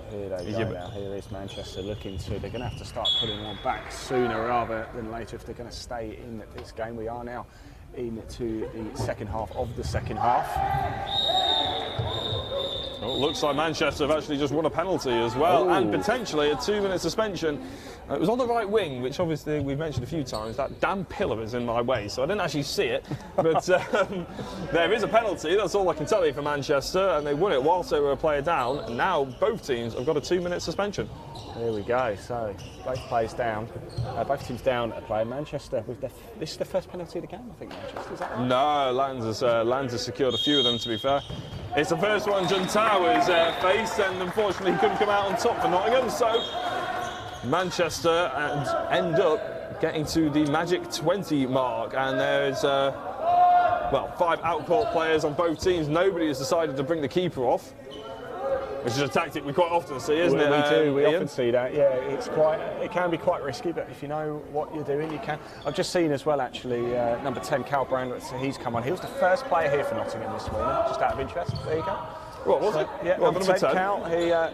Here they go now. Here is Manchester looking to. They're going to have to start putting one back sooner rather than later if they're going to stay in this game. We are now into the second half of the second half. Well, it looks like Manchester have actually just won a penalty as well, and potentially a 2-minute suspension. It was on the right wing, which obviously we've mentioned a few times. That damn pillar is in my way, so I didn't actually see it. But there is a penalty, that's all I can tell you for Manchester, and they won it whilst they were a player down. And now both teams have got a 2-minute suspension. There we go. So both players down. Both teams down a player. Manchester, this is the first penalty of the game, I think, Manchester. Is that right? No, Lands has secured a few of them, to be fair. It's the first one John Towers faced, and unfortunately he couldn't come out on top for Nottingham. So Manchester end up getting to the magic 20 mark, and there's 5 out-court players on both teams. Nobody has decided to bring the keeper off, which is a tactic we quite often see, isn't it? We often see that. Yeah, it can be quite risky, but if you know what you're doing, you can. I've just seen as well, actually, number 10, Cal Brown, he's come on. He was the first player here for Nottingham this morning, just out of interest. There you go. What was it? Yeah, number 10, Cal.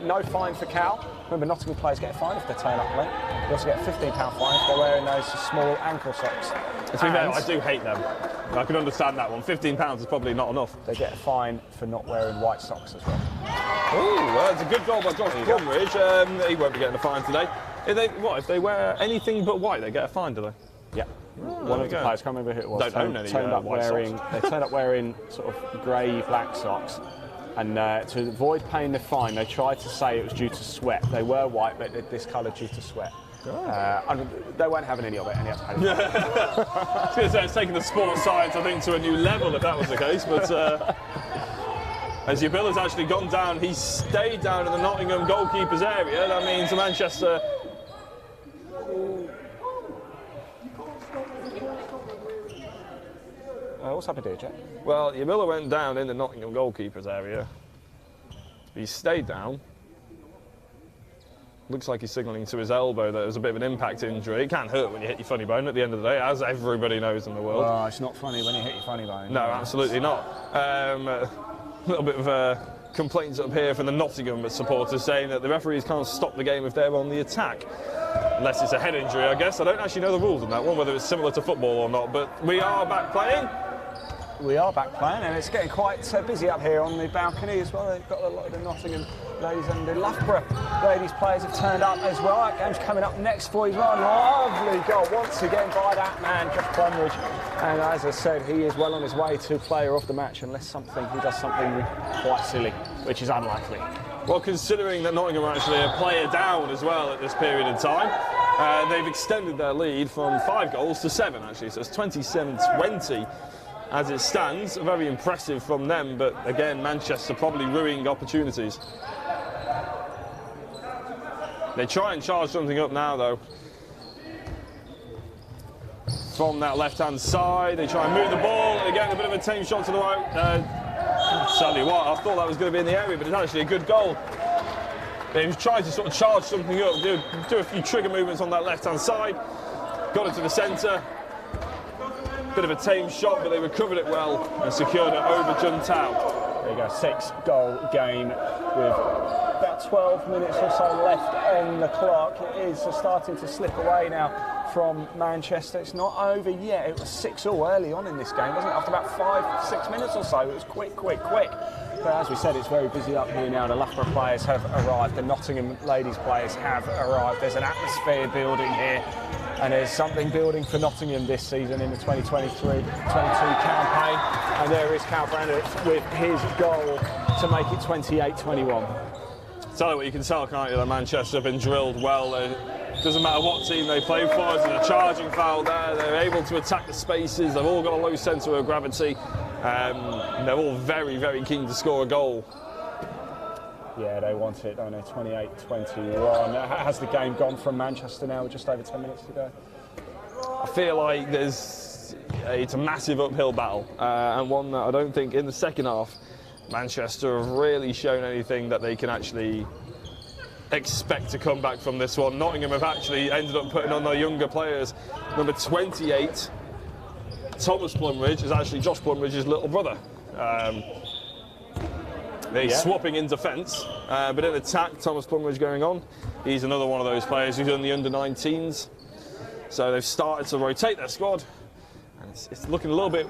No fine for Cal. Remember, Nottingham players get a fine if they turn up late. They also get a £15 fine if they're wearing those small ankle socks. To be fair, I do hate them. I can understand that one. £15 is probably not enough. They get a fine for not wearing white socks as well. Oh, well, that's a good goal by Josh Plumridge. He won't be getting a fine today. If they wear anything but white, they get a fine, do they? Yeah. One of the players, can't remember who it was, Don't own any turned up white wearing. socks. They turned up wearing sort of grey black socks, and to avoid paying the fine, they tried to say it was due to sweat. They were white, but they're discoloured due to sweat. And they weren't having any of it, and he had to pay the fine. I was going to say it's taking the sports science, I think, to a new level if that was the case, but. As Yabil has actually gone down, he stayed down in the Nottingham goalkeeper's area. That means Manchester. What's happened here, Jack? Well, Yabil went down in the Nottingham goalkeeper's area. He stayed down. Looks like he's signalling to his elbow that there's a bit of an impact injury. It can hurt when you hit your funny bone at the end of the day, as everybody knows in the world. Oh, it's not funny when you hit your funny bone. No, absolutely not. A little bit of complaints up here from the Nottingham supporters saying that the referees can't stop the game if they're on the attack. Unless it's a head injury, I guess. I don't actually know the rules on that one, whether it's similar to football or not, but we are back playing. we are back playing, and it's getting quite busy up here on the balcony as well. They've got a lot of the Nottingham ladies and the Loughborough ladies players have turned up as well. That game's coming up next for you. Lovely goal once again by that man, Josh Plumridge. And as I said, he is well on his way to player of the match unless he does something quite silly, which is unlikely. Well, considering that Nottingham are actually a player down as well at this period of time, they've extended their lead from 5 goals to 7 actually, so it's 27-20 as it stands. Very impressive from them, but again, Manchester probably ruining opportunities. They try and charge something up now though. From that left-hand side, they try and move the ball, again a bit of a tame shot to the right. Tell you what, I thought that was going to be in the area, but it's actually a good goal. They've tried to sort of charge something up, do a few trigger movements on that left-hand side, got it to the centre. Bit of a tame shot, but they recovered it well and secured it over Juntao. There you go, 6-goal game with about 12 minutes or so left on the clock. It is starting to slip away now from Manchester. It's not over yet. It was 6-all early on in this game, wasn't it? After about 5-6 minutes or so, it was quick. But as we said, it's very busy up here now. The Loughborough players have arrived. The Nottingham ladies players have arrived. There's an atmosphere building here. And there's something building for Nottingham this season in the 2023-22 campaign. And there is Cal Brandon with his goal to make it 28-21. Tell you what, you can tell, can't you, that Manchester have been drilled well. Doesn't matter what team they play for, there's a charging foul there. They're able to attack the spaces. They've all got a low centre of gravity. They're all very, very keen to score a goal. Yeah, they want it, don't they? 28-21. Has the game gone from Manchester now with just over 10 minutes to go? I feel like it's a massive uphill battle, and one that I don't think in the second half Manchester have really shown anything that they can actually expect to come back from this one. Nottingham have actually ended up putting on their younger players. Number 28, Thomas Plumridge, is actually Josh Plumridge's little brother. They're swapping in defence, but in attack, Thomas Plumridge going on. He's another one of those players who's in the under-19s. So they've started to rotate their squad. And it's looking a little bit,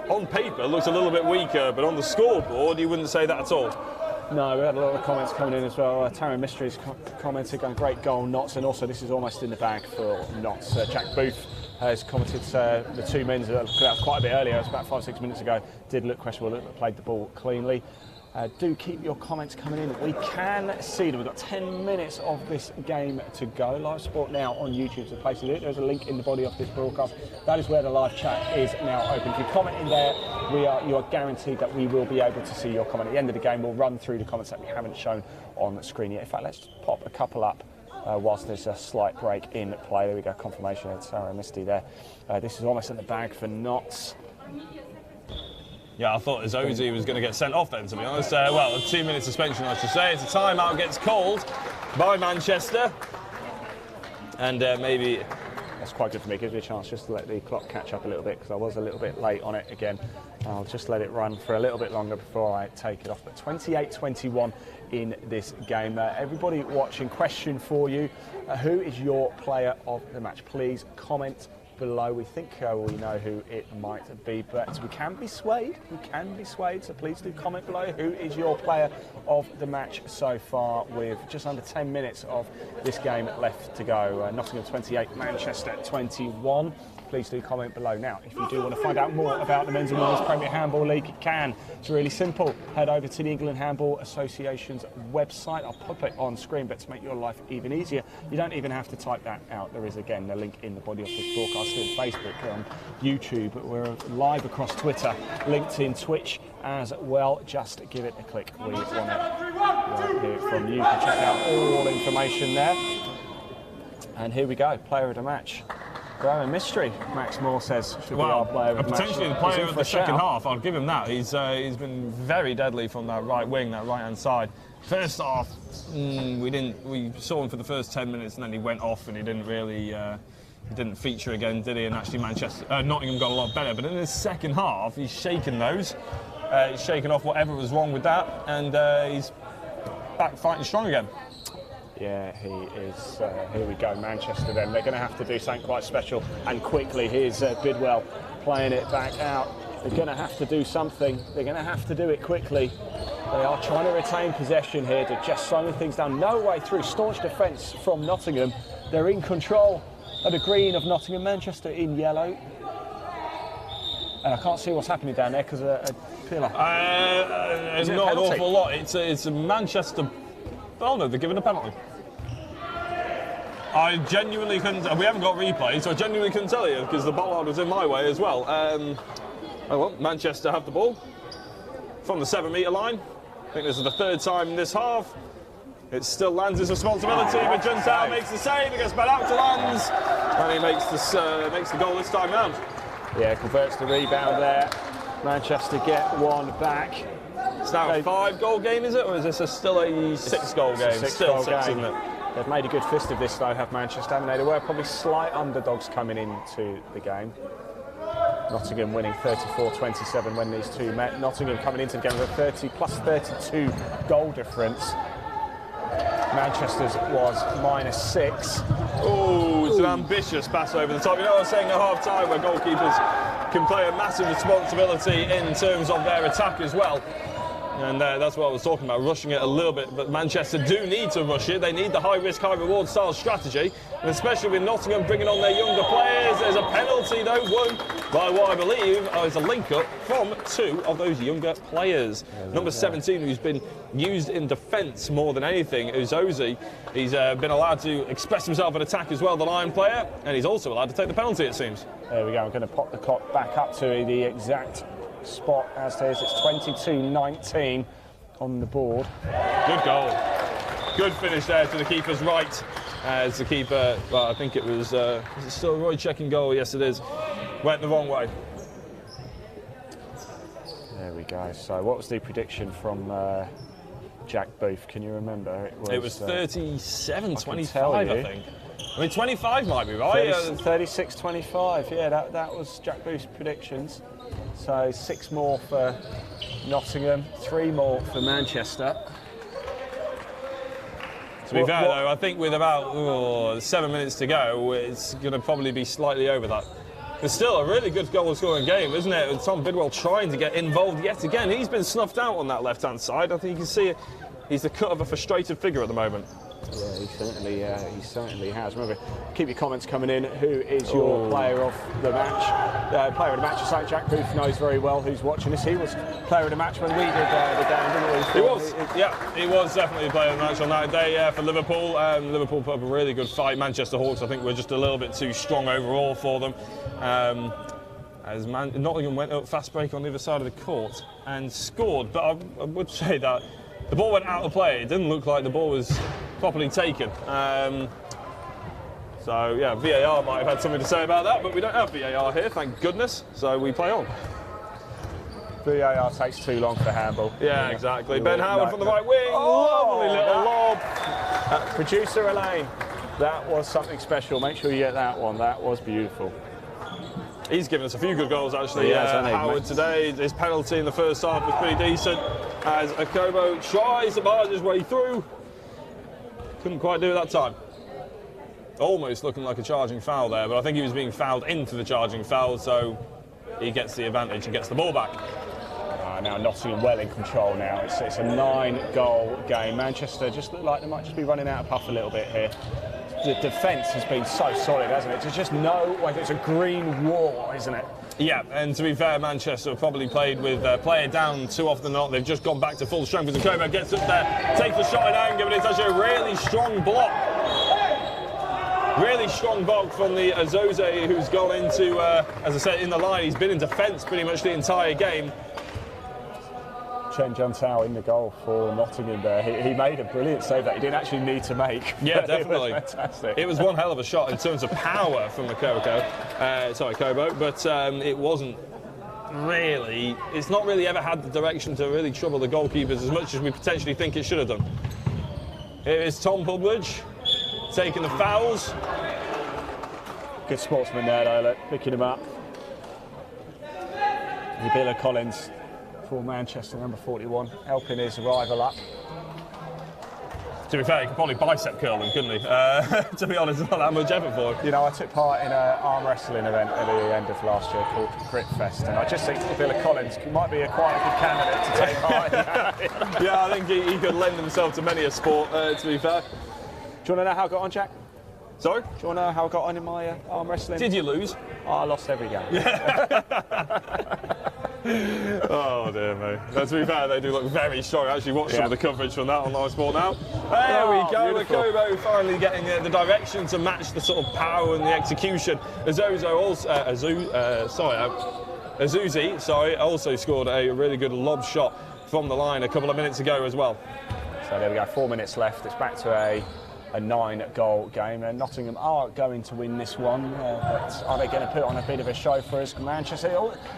on paper, it looks a little bit weaker, but on the scoreboard, you wouldn't say that at all. No, we had a lot of comments coming in as well. Taryn Mystery's commented, going great goal, Notts, and also this is almost in the bag for Notts. Jack Booth has commented the two men that was quite a bit earlier, it was about 5-6 minutes ago, did look questionable, but played the ball cleanly. Do keep your comments coming in. We can see that we've got 10 minutes of this game to go. Live sport now on YouTube, so place to do it. There's a link in the body of this broadcast. That is where the live chat is now open. If you comment in there, you are guaranteed that we will be able to see your comment. At the end of the game, we'll run through the comments that we haven't shown on the screen yet. In fact, let's pop a couple up whilst there's a slight break in play. There we go, confirmation of Sarah Misty there. This is almost in the bag for Notts. Yeah, I thought Azozi was going to get sent off then, to be honest. Well, a 2-minute suspension, I should say. It's a timeout gets called by Manchester. And maybe... That's quite good for me. Gives me a chance just to let the clock catch up a little bit, because I was a little bit late on it again. I'll just let it run for a little bit longer before I take it off. But 28-21 in this game. Everybody watching, question for you. Who is your player of the match? Please comment below. We think we know who it might be, but we can be swayed. So please do comment below. Who is your player of the match so far, with just under 10 minutes of this game left to go? Nottingham 28, Manchester 21. Please do comment below. Now, if you do want to find out more about the Men's and Women's Premier Handball League, you can. It's really simple. Head over to the England Handball Association's website. I'll pop it on screen, but to make your life even easier, you don't even have to type that out. There is, again, the link in the body of this broadcast on Facebook, on YouTube. We're live across Twitter, LinkedIn, Twitch as well. Just give it a click. We want to hear from you. You can check out all information there. And here we go, player of the match. Growing mystery, Max Moore says, should be our player of the match. Potentially the player of the second half, I'll give him that. He's been very deadly from that right wing, that right-hand side. First half, we saw him for the first 10 minutes and then he went off and he didn't really, he didn't feature again, did he? And actually Nottingham got a lot better. But in the second half, he's shaken those. He's shaken off whatever was wrong with that, and he's back fighting strong again. Yeah, he is. Here we go, Manchester then. They're going to have to do something quite special and quickly. Here's Bidwell playing it back out They're going to have to do something. They're going to have to do it quickly. They are trying to retain possession here to just slowing things down. No way through. Staunch defence from Nottingham. They're in control of the green of Nottingham. Manchester in yellow. And I can't see what's happening down there because I feel like... It's not an awful lot. It's a Manchester... Oh no, they're giving a penalty. I genuinely couldn't... We haven't got replay, so I genuinely couldn't tell you because the bollard was in my way as well. Oh well, Manchester have the ball from the 7-metre line. I think this is the third time in this half. It still Lands' responsibility, but Juntao makes the save. It gets back out to Lands, and he makes the goal this time round. Yeah, converts the rebound there. Manchester get one back. It's now a 5-goal game, is it, or is this still a 6-goal game? Still 6, isn't it? They've made a good fist of this, though, have Manchester, haven't they? They were probably slight underdogs coming into the game. Nottingham winning 34-27 when these two met. Nottingham coming into the game with a 30 + 32 goal difference. Manchester's was -6. Oh, it's an ambitious pass over the top. You know what I was saying at half time where goalkeepers can play a massive responsibility in terms of their attack as well. And that's what I was talking about, rushing it a little bit. But Manchester do need to rush it. They need the high-risk, high-reward style strategy. And especially with Nottingham bringing on their younger players. There's a penalty, though, won by what I believe is a link-up from 2 of those younger players. Number 17, who's been used in defence more than anything, is Ozzy. He's been allowed to express himself in attack as well, the Lion player. And he's also allowed to take the penalty, it seems. There we go. I'm going to pop the clock back up to the exact spot as it is. It's 22-19 on the board. Good goal. Good finish there to the keeper's right. As the keeper, well, I think it was it still Roy checking goal? Yes, it is. Went the wrong way. There we go. So what was the prediction from Jack Booth? Can you remember? It was 37-25, I think. I mean, 25 might be right. 36-25, yeah, that was Jack Booth's predictions. So 6 more for Nottingham, 3 more for Manchester. To be fair, though, I think with about 7 minutes to go, it's going to probably be slightly over that. It's still a really good goal-scoring game, isn't it? With Tom Bidwell trying to get involved yet again. He's been snuffed out on that left-hand side. I think you can see it. He's the cut of a frustrated figure at the moment. Yeah, he certainly has. Remember, keep your comments coming in. Who is your player of the match? Player of the match is like Jack Booth knows very well who's watching this. He was player of the match when we did the game, didn't we? He was, yeah, he was definitely player of the match on that day for Liverpool. Liverpool put up a really good fight. Manchester Hawks, I think, were just a little bit too strong overall for them. As Nottingham went up fast break on the other side of the court and scored, but I would say that the ball went out of play. It didn't look like the ball was properly taken. So yeah, VAR might have had something to say about that, but we don't have VAR here, thank goodness. So we play on. VAR takes too long for handball. Yeah, exactly. Ben Howard from the right wing. Lovely little lob. Producer Elaine, that was something special. Make sure you get that one. That was beautiful. He's given us a few good goals, actually. Howard today, his penalty in the first half was pretty decent. As Akobo tries to barge his way through. Couldn't quite do it that time. Almost looking like a charging foul there, but I think he was being fouled into the charging foul, so he gets the advantage and gets the ball back. Now Nottingham well in control now. It's a 9-goal game. Manchester just look like they might just be running out of puff a little bit here. The defence has been so solid, hasn't it? There's just no way. It's a green wall, isn't it? Yeah, and to be fair, Manchester have probably played with player down too often than not. They've just gone back to full strength as Akobo gets up there, takes the shot at angle, but it's actually a really strong block. Really strong block from the Azoze, who's gone into, as I said, in the line. He's been in defence pretty much the entire game. Chen Juntao in the goal for Nottingham there. He made a brilliant save that he didn't actually need to make. Yeah, definitely. It was fantastic. It was one hell of a shot in terms of power from Kobo, but it wasn't really, it's not really ever had the direction to really trouble the goalkeepers as much as we potentially think it should have done. Here is Tom Pulbridge taking the fouls. Good sportsman there, though, look, picking him up. Nabila Collins for Manchester, number 41, helping his rival up. To be fair, he could probably bicep curl them, couldn't he? To be honest, not that much effort for him. You know, I took part in an arm wrestling event at the end of last year called Grit Fest, and I just think Villa Collins might be quite a good candidate to take part in that. Yeah, I think he could lend himself to many a sport, to be fair. Do you want to know how I got on, Jack? Sorry? Do you want to know how I got on in my arm wrestling? Did you lose? Oh, I lost every game. Oh dear me. Now, to be fair, they do look very strong. I actually watched some of the coverage from that on Live Sport now. There we go. Beautiful. Akobo finally getting the direction to match the sort of power and the execution. Azuzi also scored a really good lob shot from the line a couple of minutes ago as well. So there we go, 4 minutes left. It's back to a 9-goal game. Nottingham are going to win this one, but are they going to put on a bit of a show for us? Manchester,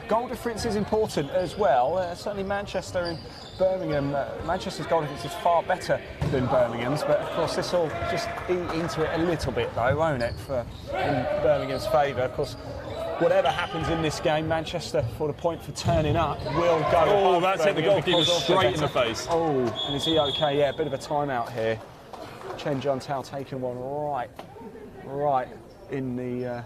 goal difference is important as well. Certainly Manchester and Birmingham. Manchester's goal difference is far better than Birmingham's, but of course this will just eat into it a little bit though, won't it, in Birmingham's favour. Of course, whatever happens in this game, Manchester, for the point for turning up, will go. Oh, that's hit the goalkeeper straight in the face. Oh, and is he okay? Yeah, a bit of a timeout here. Chen Juntao taking one right in the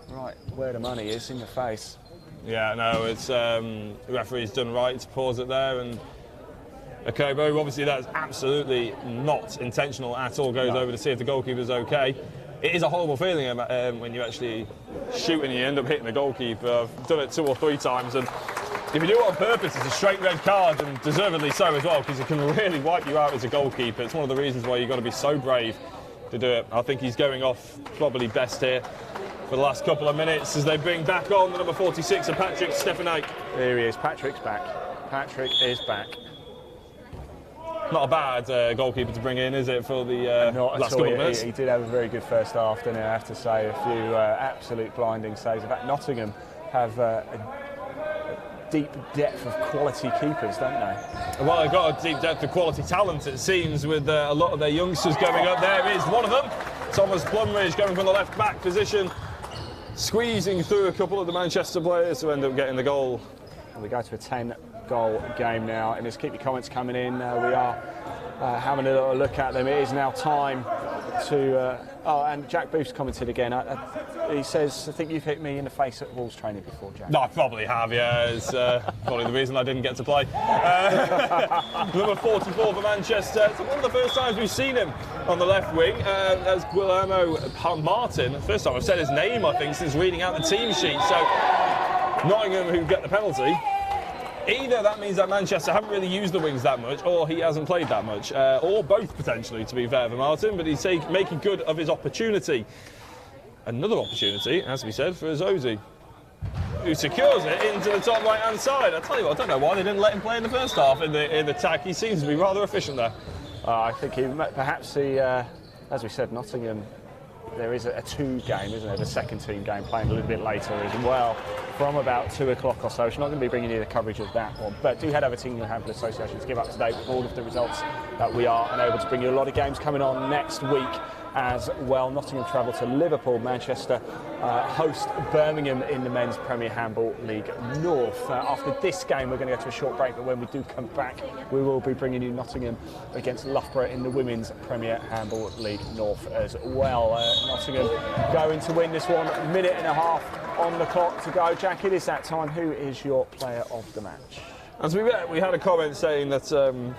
right where the money is, in the face. Yeah, no, it's the referee's done right to pause it there, and Akobo, obviously that's absolutely not intentional at all, goes over to see if the goalkeeper's okay. It is a horrible feeling when you actually shoot and you end up hitting the goalkeeper. I've done it 2 or 3 times, and if you do it on purpose, it's a straight red card, and deservedly so as well, because it can really wipe you out as a goalkeeper. It's one of the reasons why you've got to be so brave to do it. I think he's going off probably best here for the last couple of minutes as they bring back on the number 46 of Patrick Stefanik. There he is, Patrick's back. Patrick is back. Not a bad goalkeeper to bring in, is it, for the last couple of minutes? He did have a very good first half, didn't he? I have to say, a few absolute blinding saves. In fact, Nottingham have a deep depth of quality keepers, don't they? Well, they've got a deep depth of quality talent, it seems, with a lot of their youngsters going up. There is one of them, Thomas Plumridge, going from the left back position, squeezing through a couple of the Manchester players to end up getting the goal. And we go to a 10-goal game now, and just keep your comments coming in. We are having a little look at them. It is now time to... oh, and Jack Booth's commented again. He says, I think you've hit me in the face at Wolves training before, Jack. No, I probably have, yeah. It's probably the reason I didn't get to play. Number 44 for Manchester. It's one of the first times we've seen him on the left wing. That's Guillermo Martin. First time I've said his name, I think, since reading out the team sheet. So Nottingham, who get the penalty, either that means that Manchester haven't really used the wings that much, or he hasn't played that much, or both potentially, to be fair for Martin, but he's making good of his opportunity. Another opportunity, as we said, for Azozi, who secures it into the top right-hand side. I tell you what, I don't know why they didn't let him play in the first half in the attack. He seems to be rather efficient there. I think perhaps as we said, Nottingham, there is a 2 game, isn't there? The second team game playing a little bit later as well, from about 2 o'clock or so. She's not going to be bringing you the coverage of that one, but do head over to Nottingham Handball Association to give up to date with all of the results that we are unable to bring you. A lot of games coming on next week as well. Nottingham travel to Liverpool. Manchester host Birmingham in the Men's Premier Handball League North. After this game, we're going to go to a short break, but when we do come back, we will be bringing you Nottingham against Loughborough in the Women's Premier Handball League North as well. Nottingham going to win this one, 1.5 minutes on the clock to go. Jack, it is that time. Who is your player of the match? As we had a comment saying that Rowan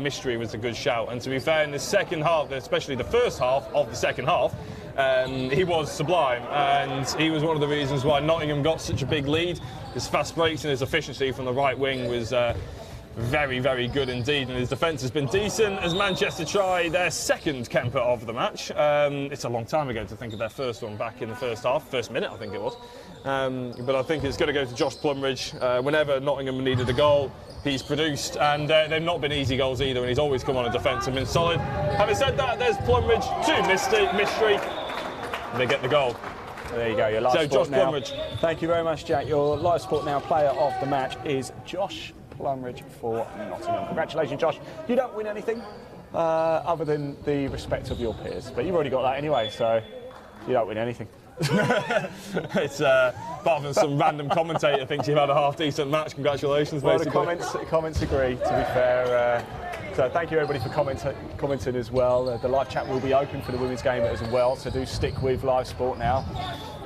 Mystery was a good shout, and to be fair, in the second half, especially the first half of the second half, he was sublime, and he was one of the reasons why Nottingham got such a big lead. His fast breaks and his efficiency from the right wing was very, very good indeed, and his defence has been decent as Manchester try their second Kemper of the match. It's a long time ago to think of their first one back in the first minute I think it was. But I think it's going to go to Josh Plumridge. Whenever Nottingham needed a goal, he's produced, and they've not been easy goals either, and he's always come on a defence and been solid. Having said that, there's Plumridge to Mystery, and they get the goal. There you go, your live so sport Josh now. Plumridge. Thank you very much, Jack. Your live sport now player of the match is Josh Plumridge for Nottingham. Congratulations, Josh. You don't win anything other than the respect of your peers, but you've already got that anyway, so you don't win anything. It's apart from some random commentator thinks you've had a half-decent match. Congratulations, well, basically. the comments agree, to be fair. So thank you everybody for commenting as well. The live chat will be open for the women's game as well, so do stick with live sport now.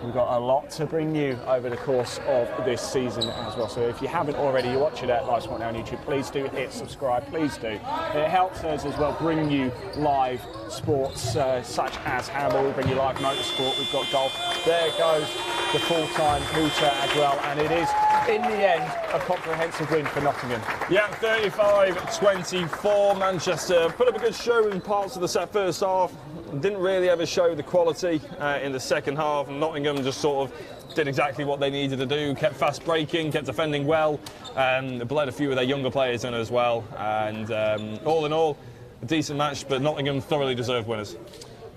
We've got a lot to bring you over the course of this season as well. So if you haven't already, you're watching at Live Sport Now on YouTube, please do hit subscribe, please do. It helps us as well bring you live sports such as handball, we bring you live motorsport, we've got golf. There goes the full-time hooter as well, and it is, in the end, a comprehensive win for Nottingham. Yeah, 35-24. Manchester put up a good show in parts of the first half. Didn't really ever show the quality in the second half. Nottingham just sort of did exactly what they needed to do, kept fast breaking, kept defending well, bled a few of their younger players in as well. And all in all, a decent match, but Nottingham thoroughly deserved winners.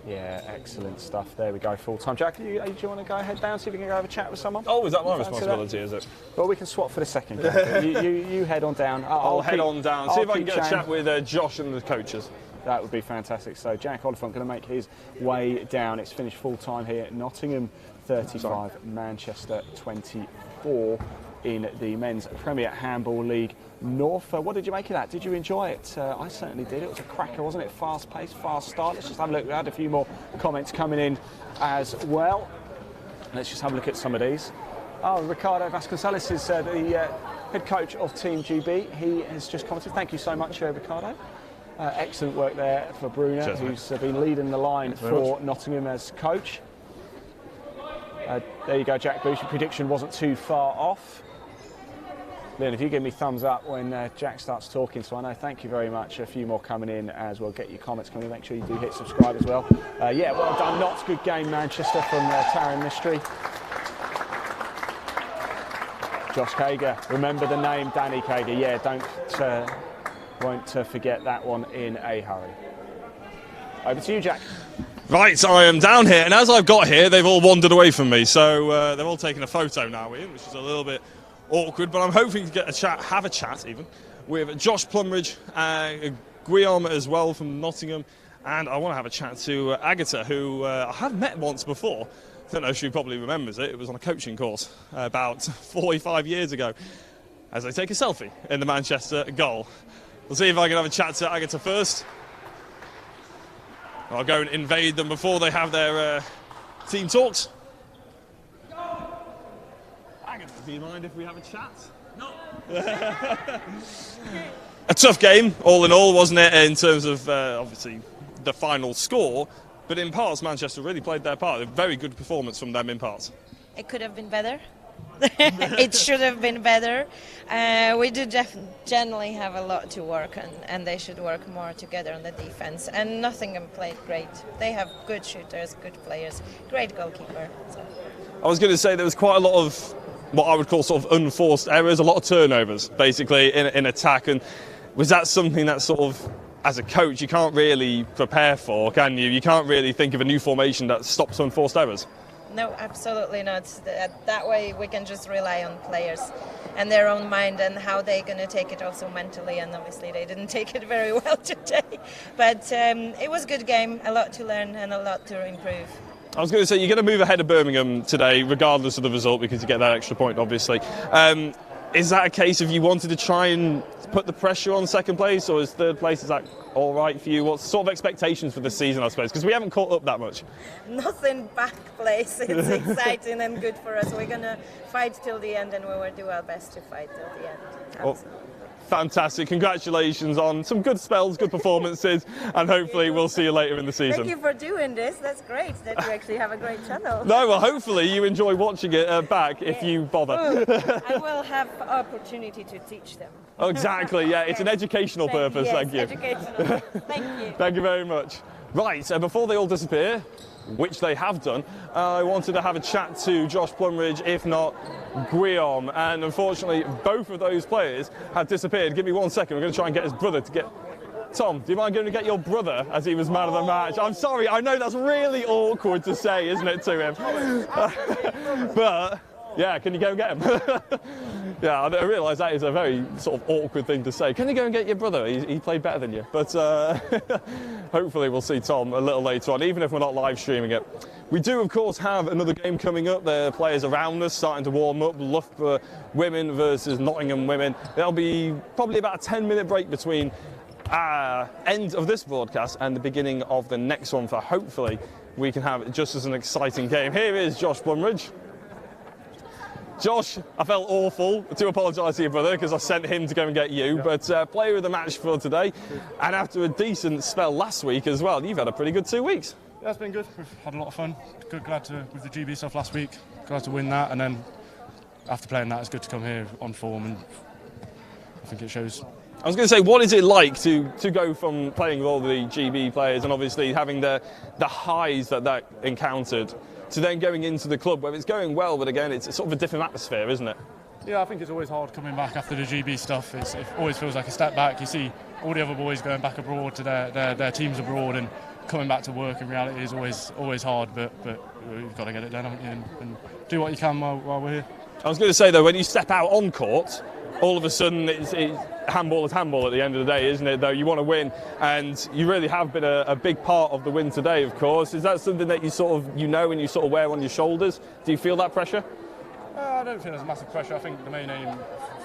Yeah, excellent stuff. There we go, full time. Jack, do you want to go head down, see if we can go have a chat with someone? Oh, is that my responsibility, is it? Well, we can swap for the second game. you head on down. I'll head on down, see if I can get a chat with Josh and the coaches. That would be fantastic. So Jack Oliphant going to make his way down. It's finished full time here at Nottingham 35, Manchester 24 in the Men's Premier Handball League North. What did you make of that? Did you enjoy it? I certainly did. It was a cracker, wasn't it? Fast pace, fast start. Let's just have a look. We had a few more comments coming in as well. Let's just have a look at some of these. Oh, Ricardo Vasconcelos is the head coach of Team GB. He has just commented. Thank you so much, Ricardo. Excellent work there for Bruna, who's been leading the line for Nottingham as coach. There you go, Jack Boosh. Your prediction wasn't too far off. Leon, if you give me thumbs up when Jack starts talking, so I know, thank you very much. A few more coming in as well. Get your comments coming in. Make sure you do hit subscribe as well. Yeah, well done, Notts. Good game, Manchester, from Taryn Mystery. Josh Kager, remember the name, Danny Kager. Yeah, won't forget that one in a hurry. Over to you, Jack. Right, I am down here, and as I've got here, they've all wandered away from me. So they're all taking a photo now, Ian, which is a little bit awkward. But I'm hoping to get a chat, have a chat even, with Josh Plumridge, Guillaume as well from Nottingham, and I want to have a chat to Agatha, who I have met once before. I don't know if she probably remembers it. It was on a coaching course about 45 years ago, as they take a selfie in the Manchester goal. We'll see if I can have a chat to Agatha first. I'll go and invade them before they have their team talks. Agatha, do you mind if we have a chat? No. A tough game, all in all, wasn't it, in terms of obviously the final score, but in parts Manchester really played their part. A very good performance from them in parts. It could have been better. It should have been better. We do generally have a lot to work on, and they should work more together on the defense. And Nottingham played great. They have good shooters, good players, great goalkeeper. So. I was going to say there was quite a lot of what I would call sort of unforced errors, a lot of turnovers basically in attack. And was that something that sort of, as a coach, you can't really prepare for, can you? You can't really think of a new formation that stops unforced errors. No, absolutely not. That way we can just rely on players and their own mind and how they're going to take it also mentally, and obviously they didn't take it very well today. But it was a good game, a lot to learn and a lot to improve. I was going to say, you're going to move ahead of Birmingham today regardless of the result because you get that extra point obviously. Is that a case of you wanted to try and put the pressure on second place, or is third place, is that all right for you? What sort of expectations for this season, I suppose, because we haven't caught up that much? Nothing back place. It's exciting and good for us. We're going to fight till the end, and we will do our best to fight till the end. Absolutely. Well, fantastic. Congratulations on some good spells, good performances, and hopefully we'll see you later in the season. Thank you for doing this. That's great that you actually have a great channel. No, well, hopefully you enjoy watching it back if you bother. I will have opportunity to teach them. Oh, exactly, yeah. It's an educational purpose, yes, thank you. Educational. Thank you. Thank you very much. Right, so before they all disappear, which they have done, I wanted to have a chat to Josh Plumridge, if not Guillaume, and unfortunately both of those players have disappeared. Give me 1 second, we're going to try and get his brother to get... Tom, do you mind going to get your brother as he was man of the match? I'm sorry, I know that's really awkward to say, isn't it, to him? But... yeah, can you go and get him? Yeah, I realise that is a very sort of awkward thing to say. Can you go and get your brother? He played better than you. But hopefully we'll see Tom a little later on, even if we're not live streaming it. We do, of course, have another game coming up. There are players around us starting to warm up. Loughborough women versus Nottingham women. There'll be probably about a 10-minute break between end of this broadcast and the beginning of the next one, for hopefully we can have just as an exciting game. Here is Josh Bunridge. Josh, I felt awful to apologise to your brother because I sent him to go and get you, but player of the match for today, and after a decent spell last week as well, you've had a pretty good 2 weeks. Yeah, it's been good. We've had a lot of fun. Glad to, with the GB stuff last week, glad to win that, and then after playing that, it's good to come here on form, and I think it shows. I was going to say, what is it like to go from playing with all the GB players and obviously having the highs that encountered, to then going into the club where it's going well, but again, it's sort of a different atmosphere, isn't it? Yeah, I think it's always hard coming back after the GB stuff. It always feels like a step back. You see all the other boys going back abroad to their teams abroad, and coming back to work in reality is always hard, but you've got to get it done, haven't you, and do what you can while we're here. I was going to say, though, when you step out on court, all of a sudden it's handball is handball at the end of the day, isn't it? Though you want to win, and you really have been a big part of the win today, of course. Is that something that you know and you sort of wear on your shoulders? Do you feel that pressure? I don't think there's massive pressure. I think the main aim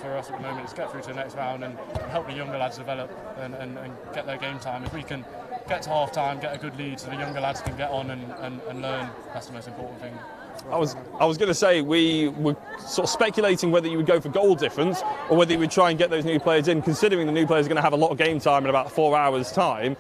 for us at the moment is get through to the next round and help the younger lads develop and get their game time. If we can get to half time, get a good lead so the younger lads can get on and learn, that's the most important thing. I was going to say, we were sort of speculating whether you would go for goal difference or whether you would try and get those new players in, considering the new players are going to have a lot of game time in about 4 hours' time.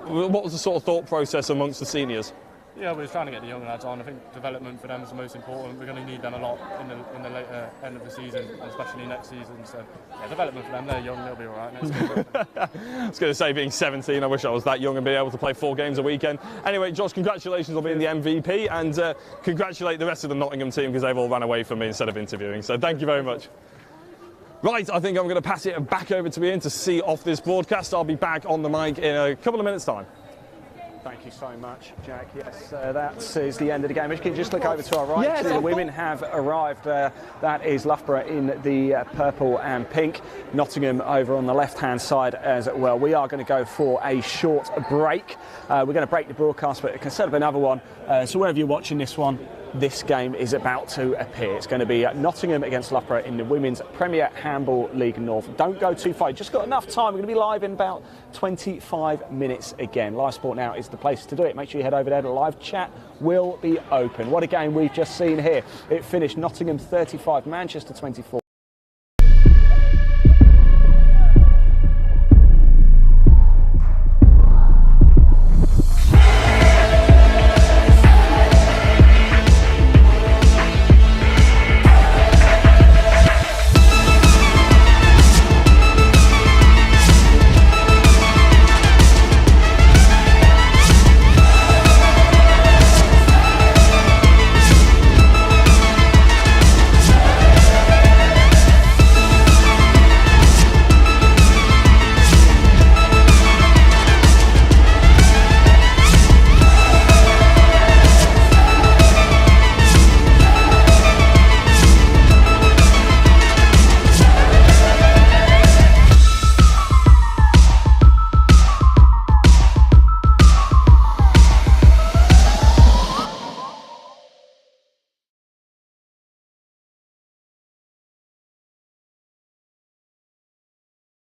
What was the sort of thought process amongst the seniors? Yeah, we're trying to get the young lads on. I think development for them is the most important. We're going to need them a lot in the later end of the season, and especially next season. So, yeah, development for them. They're young, they'll be all right next season. I was going to say, being 17, I wish I was that young and be able to play 4 games a weekend. Anyway, Josh, congratulations on being the MVP, and congratulate the rest of the Nottingham team because they've all run away from me instead of interviewing. So thank you very much. Right, I think I'm going to pass it back over to Ian to see off this broadcast. I'll be back on the mic in a couple of minutes' time. Thank you so much, Jack. Yes, that is the end of the game. If you can just look over to our right, the women have arrived. That is Loughborough in the purple and pink. Nottingham over on the left-hand side as well. We are going to go for a short break. We're going to break the broadcast, but it can set up another one. So wherever you're watching this one, this game is about to appear. It's going to be Nottingham against Loughborough in the Women's Premier Handball League North. Don't go too far. You've just got enough time. We're going to be live in about 25 minutes again. Live Sport Now is the place to do it. Make sure you head over there. The live chat will be open. What a game we've just seen here. It finished Nottingham 35, Manchester 24.